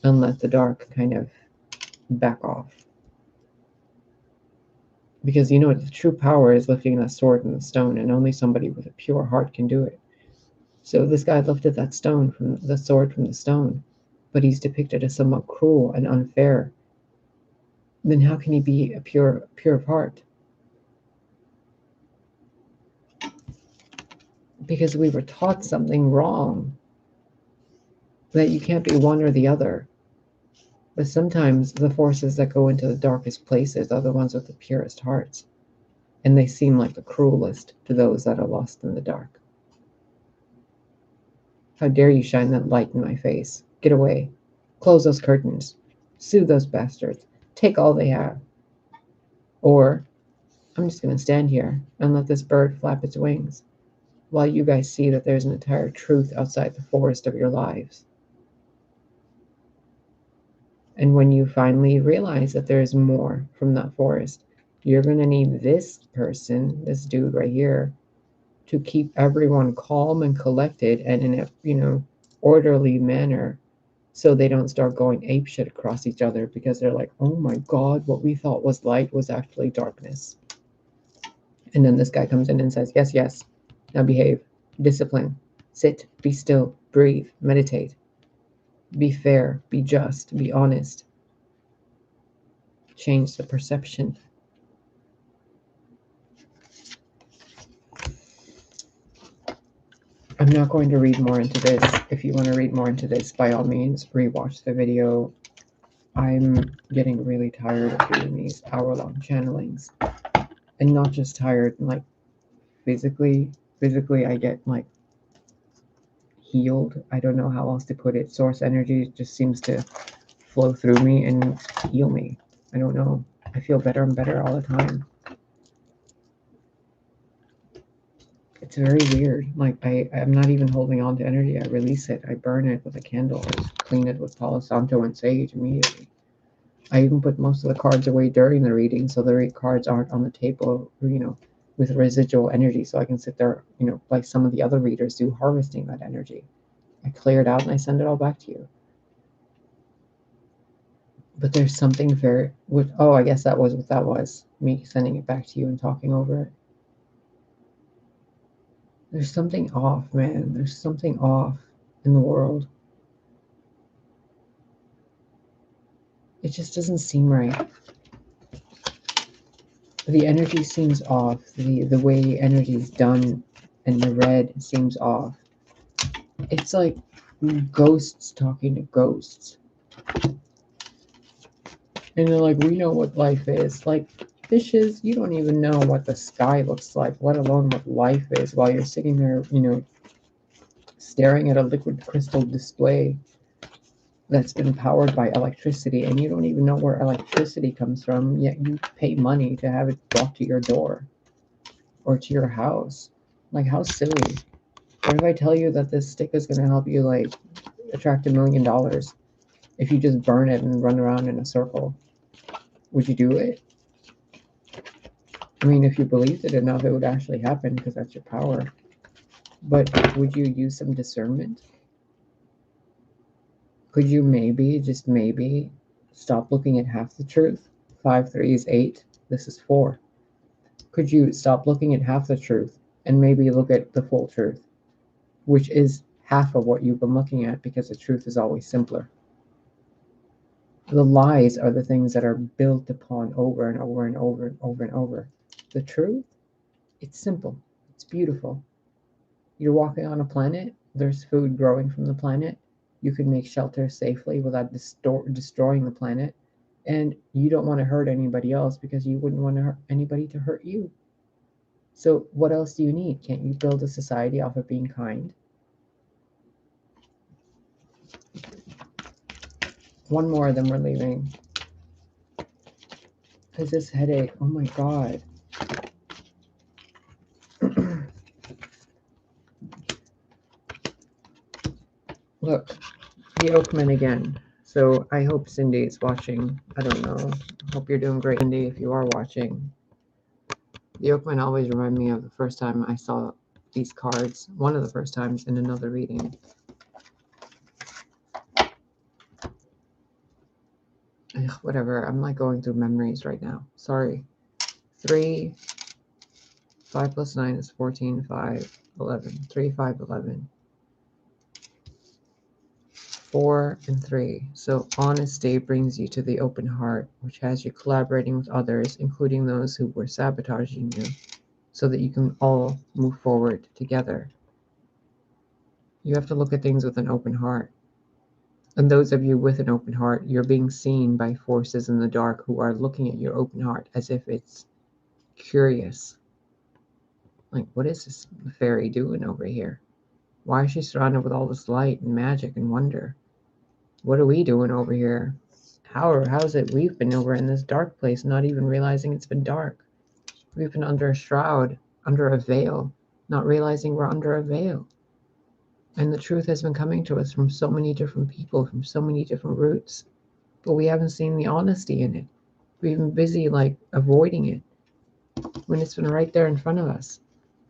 and let the dark kind of back off? Because the true power is lifting that sword and the stone, and only somebody with a pure heart can do it. So this guy lifted that sword from the stone, but he's depicted as somewhat cruel and unfair. Then how can he be a pure of heart? Because we were taught something wrong, that you can't be one or the other. But sometimes the forces that go into the darkest places are the ones with the purest hearts, and they seem like the cruelest to those that are lost in the dark. How dare you shine that light in my face? Get away. Close those curtains. Sue those bastards. Take all they have. Or I'm just going to stand here and let this bird flap its wings while you guys see that there's an entire truth outside the forest of your lives. And when you finally realize that there's more from that forest, you're going to need this person, this dude right here, to keep everyone calm and collected and in a, orderly manner so they don't start going apeshit across each other because they're like, oh my God, what we thought was light was actually darkness. And then this guy comes in and says, yes, yes, now behave, discipline, sit, be still, breathe, meditate, be fair, be just, be honest, change the perception. I'm not going to read more into this. If you want to read more into this, by all means, rewatch the video. I'm getting really tired of doing these hour-long channelings. And not just tired, like physically. Physically, I get like healed. I don't know how else to put it. Source energy just seems to flow through me and heal me. I don't know. I feel better and better all the time. It's very weird. Like I'm not even holding on to energy. I release it. I burn it with a candle. I just clean it with Palo Santo and sage immediately. I even put most of the cards away during the reading so the cards aren't on the table, with residual energy. So I can sit there, like some of the other readers do, harvesting that energy. I clear it out and I send it all back to you. But there's something very, I guess that was what that was. Me sending it back to you and talking over it. There's something off, man. There's something off in the world. It just doesn't seem right. The energy seems off. The way energy is done and the red seems off. It's like ghosts talking to ghosts. And they're like, we know what life is. Like, fishes, you don't even know what the sky looks like, let alone what life is, while you're sitting there, staring at a liquid crystal display that's been powered by electricity, and you don't even know where electricity comes from, yet you pay money to have it brought to your door or to your house. Like, how silly. What if I tell you that this stick is going to help you, like, attract $1 million if you just burn it and run around in a circle? Would you do it? I mean, if you believed it enough, it would actually happen because that's your power. But would you use some discernment? Could you maybe, just maybe, stop looking at half the truth? 5 3 is 8. This is 4. Could you stop looking at half the truth and maybe look at the full truth, which is half of what you've been looking at, because the truth is always simpler. The lies are the things that are built upon over and over and over and over and over. The truth, it's simple. It's beautiful. You're walking on a planet. There's food growing from the planet. You can make shelter safely without destroying the planet. And you don't want to hurt anybody else because you wouldn't want anybody to hurt you. So what else do you need? Can't you build a society off of being kind? One more, then we're leaving. Because this headache, oh my God. Look, the Oakman again. So I hope Cindy is watching. I don't know. I hope you're doing great, Cindy, if you are watching. The Oakman always remind me of the first time I saw these cards. One of the first times in another reading. Ugh, whatever. I'm like going through memories right now. Sorry. 3, 5 plus 9 is 14, 5, 11. 3, 5, 11. 4 and 3. So honesty brings you to the open heart, which has you collaborating with others, including those who were sabotaging you, so that you can all move forward together. You have to look at things with an open heart. And those of you with an open heart, you're being seen by forces in the dark who are looking at your open heart as if it's curious. Like, what is this fairy doing over here? Why is she surrounded with all this light and magic and wonder? What are we doing over here? How's it we've been over in this dark place, not even realizing it's been dark? We've been under a shroud, under a veil, not realizing we're under a veil. And the truth has been coming to us from so many different people, from so many different roots. But we haven't seen the honesty in it. We've been busy like avoiding it when it's been right there in front of us.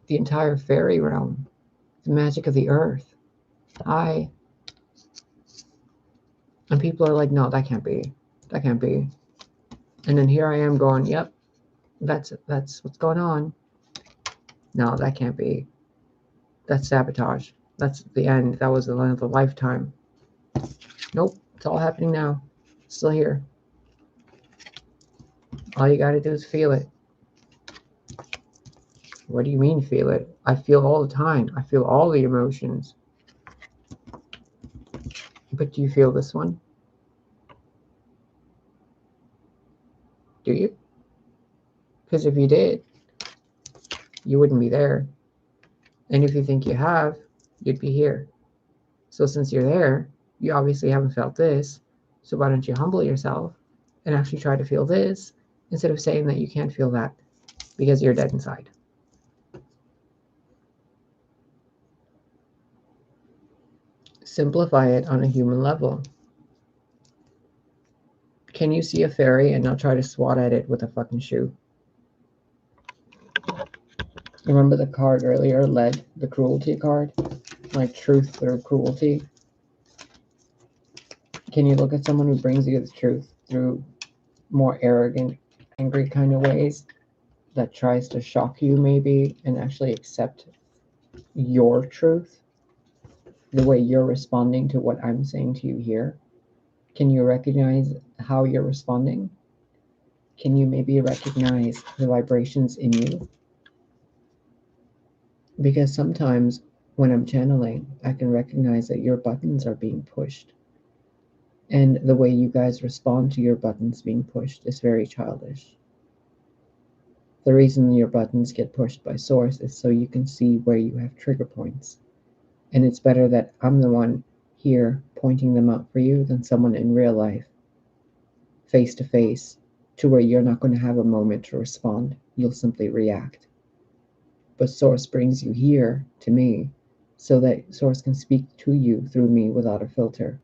The entire fairy realm, the magic of the earth. And people are like, no, that can't be. That can't be. And then here I am going, yep, that's what's going on. No, that can't be. That's sabotage. That's the end. That was the end of the lifetime. Nope, it's all happening now. Still here. All you gotta do is feel it. What do you mean feel it? I feel all the time. I feel all the emotions. But do you feel this one? Do you? Because if you did, you wouldn't be there. And if you think you have, you'd be here. So since you're there, you obviously haven't felt this. So why don't you humble yourself and actually try to feel this instead of saying that you can't feel that because you're dead inside. Simplify it on a human level. Can you see a fairy and not try to swat at it with a fucking shoe? Remember the card earlier, lead, the cruelty card? Like truth through cruelty? Can you look at someone who brings you the truth through more arrogant, angry kind of ways that tries to shock you maybe and actually accept your truth? The way you're responding to what I'm saying to you here? Can you recognize how you're responding? Can you maybe recognize the vibrations in you? Because sometimes when I'm channeling, I can recognize that your buttons are being pushed. And the way you guys respond to your buttons being pushed is very childish. The reason your buttons get pushed by Source is so you can see where you have trigger points. And it's better that I'm the one here pointing them out for you than someone in real life, face to face, to where you're not going to have a moment to respond. You'll simply react. But Source brings you here to me so that Source can speak to you through me without a filter,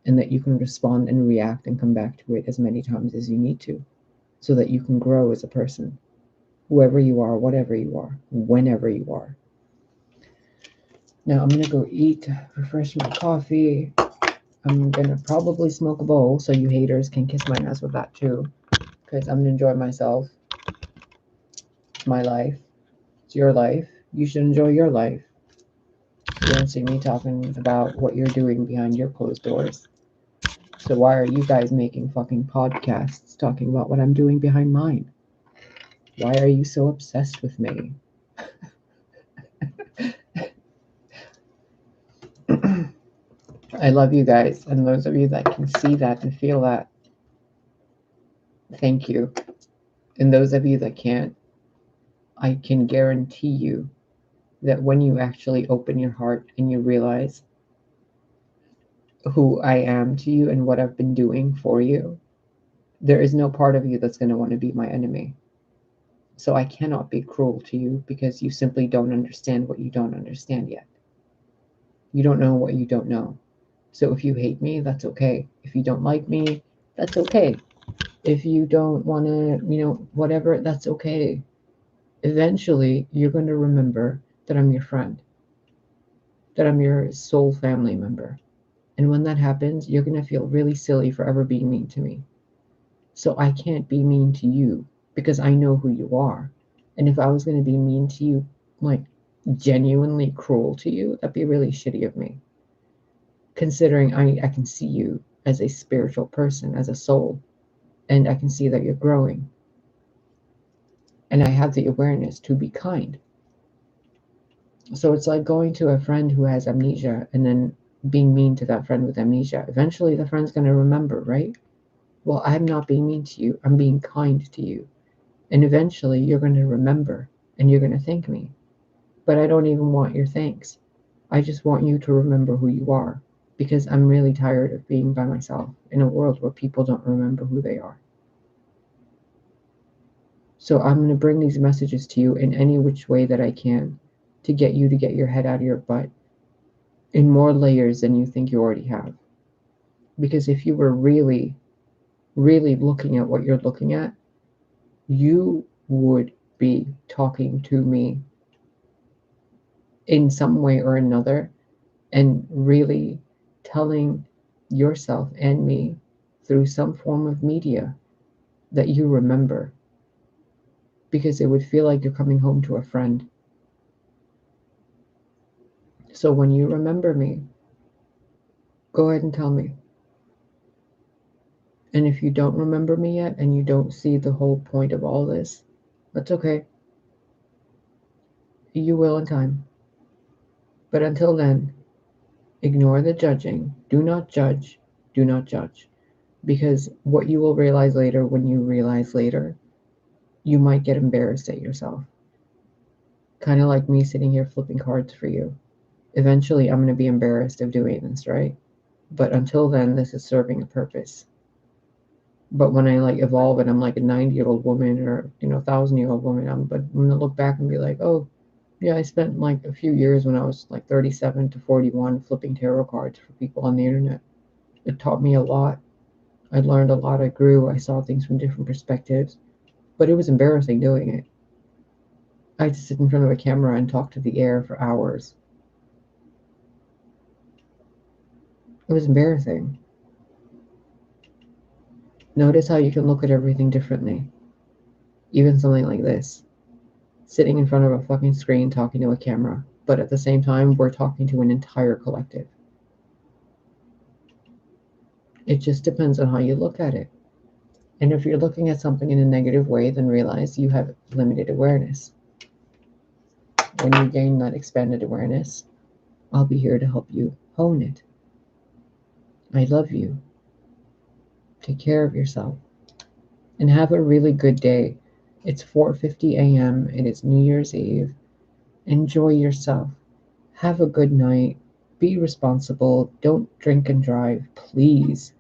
and that you can respond and react and come back to it as many times as you need to, so that you can grow as a person, whoever you are, whatever you are, whenever you are. Now I'm gonna go eat, refresh my coffee. I'm gonna probably smoke a bowl so you haters can kiss my ass with that too, because I'm gonna enjoy myself. It's my life. It's your life. You should enjoy your life. You don't see me talking about what you're doing behind your closed doors. So why are you guys making fucking podcasts talking about what I'm doing behind mine? Why are you so obsessed with me? I love you guys, and those of you that can see that and feel that, thank you. And those of you that can't, I can guarantee you that when you actually open your heart and you realize who I am to you and what I've been doing for you, there is no part of you that's going to want to be my enemy. So I cannot be cruel to you because you simply don't understand what you don't understand yet. You don't know what you don't know. So if you hate me, that's okay. If you don't like me, that's okay. If you don't want to, whatever, that's okay. Eventually, you're going to remember that I'm your friend, that I'm your soul family member. And when that happens, you're going to feel really silly for ever being mean to me. So I can't be mean to you because I know who you are. And if I was going to be mean to you, like genuinely cruel to you, that'd be really shitty of me. Considering I can see you as a spiritual person, as a soul, and I can see that you're growing. And I have the awareness to be kind. So it's like going to a friend who has amnesia and then being mean to that friend with amnesia. Eventually the friend's going to remember, right? Well, I'm not being mean to you. I'm being kind to you. And eventually you're going to remember and you're going to thank me. But I don't even want your thanks. I just want you to remember who you are. because I'm really tired of being by myself in a world where people don't remember who they are. So I'm going to bring these messages to you in any which way that I can to get you to get your head out of your butt in more layers than you think you already have. Because if you were really, really looking at what you're looking at, you would be talking to me in some way or another and really telling yourself and me through some form of media that you remember, because it would feel like you're coming home to a friend. So when you remember me, go ahead and tell me. And if you don't remember me yet and you don't see the whole point of all this, that's okay. You will in time. But until then, ignore the judging. Do not judge. Do not judge. Because what you will realize later, when you realize later, you might get embarrassed at yourself. Kind of like me sitting here flipping cards for you. Eventually, I'm going to be embarrassed of doing this, right? But until then, this is serving a purpose. But when I like evolve and I'm like a 90-year-old woman or 1,000-year-old woman, I'm gonna look back and be like, oh, yeah, I spent like a few years when I was like 37 to 41 flipping tarot cards for people on the internet. It taught me a lot. I learned a lot. I grew. I saw things from different perspectives. But it was embarrassing doing it. I had to sit in front of a camera and talk to the air for hours. It was embarrassing. Notice how you can look at everything differently. Even something like this. Sitting in front of a fucking screen talking to a camera. But at the same time, we're talking to an entire collective. It just depends on how you look at it. And if you're looking at something in a negative way, then realize you have limited awareness. When you gain that expanded awareness, I'll be here to help you hone it. I love you. Take care of yourself. And have a really good day. It's 4:50 a.m. It is New Year's Eve. Enjoy yourself. Have a good night. Be responsible. Don't drink and drive, please.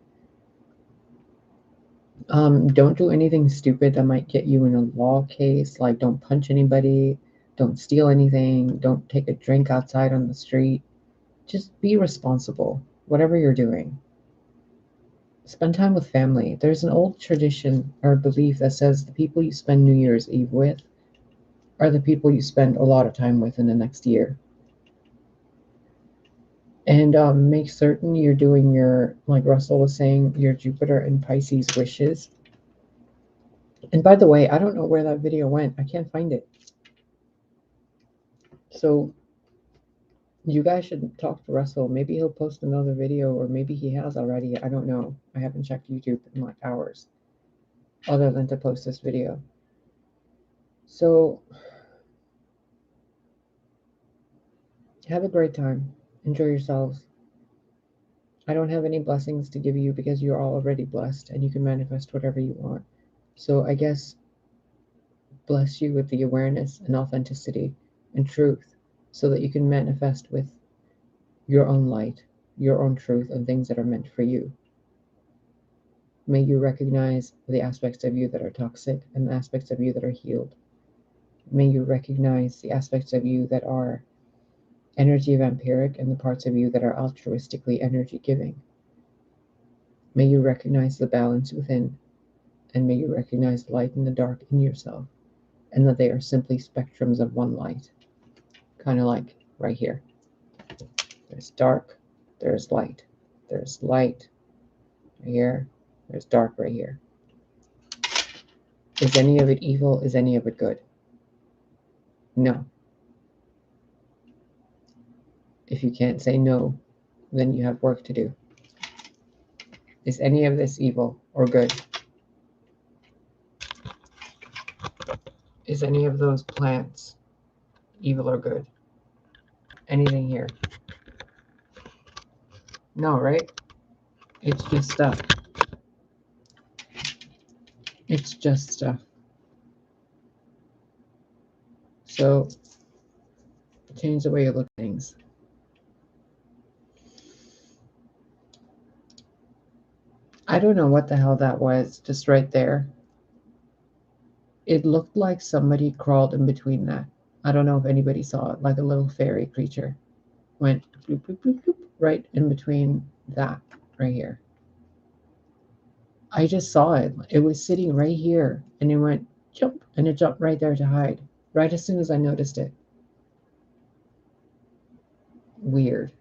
Don't do anything stupid that might get you in a law case. Like, don't punch anybody. Don't steal anything. Don't take a drink outside on the street. Just be responsible, whatever you're doing. Spend time with family. There's an old tradition or belief that says the people you spend New Year's Eve with are the people you spend a lot of time with in the next year. And make certain you're doing your, like Russell was saying, your Jupiter and Pisces wishes. And by the way, I don't know where that video went. I can't find it. So you guys should talk to Russell. Maybe he'll post another video, or maybe he has already. I don't know. I haven't checked YouTube in like hours, other than to post this video. So have a great time. Enjoy yourselves. I don't have any blessings to give you because you're all already blessed and you can manifest whatever you want. So I guess bless you with the awareness and authenticity and truth so that you can manifest with your own light, your own truth, and things that are meant for you. May you recognize the aspects of you that are toxic and the aspects of you that are healed. May you recognize the aspects of you that are energy vampiric and the parts of you that are altruistically energy giving. May you recognize the balance within, and may you recognize the light and the dark in yourself, and that they are simply spectrums of one light. Kind of like right here. There's dark, there's light. There's light right here, there's dark right here. Is any of it evil? Is any of it good? No. If you can't say no, then you have work to do. Is any of this evil or good? Is any of those plants evil or good? Anything here? No, right? It's just stuff. It's just stuff. So change the way you look at things. I don't know what the hell that was, just right there. It looked like somebody crawled in between that. I don't know if anybody saw it, like a little fairy creature went bloop, bloop, bloop, bloop, right in between that right here. I just saw it. It was sitting right here and it went jump and it jumped right there to hide right as soon as I noticed it. Weird.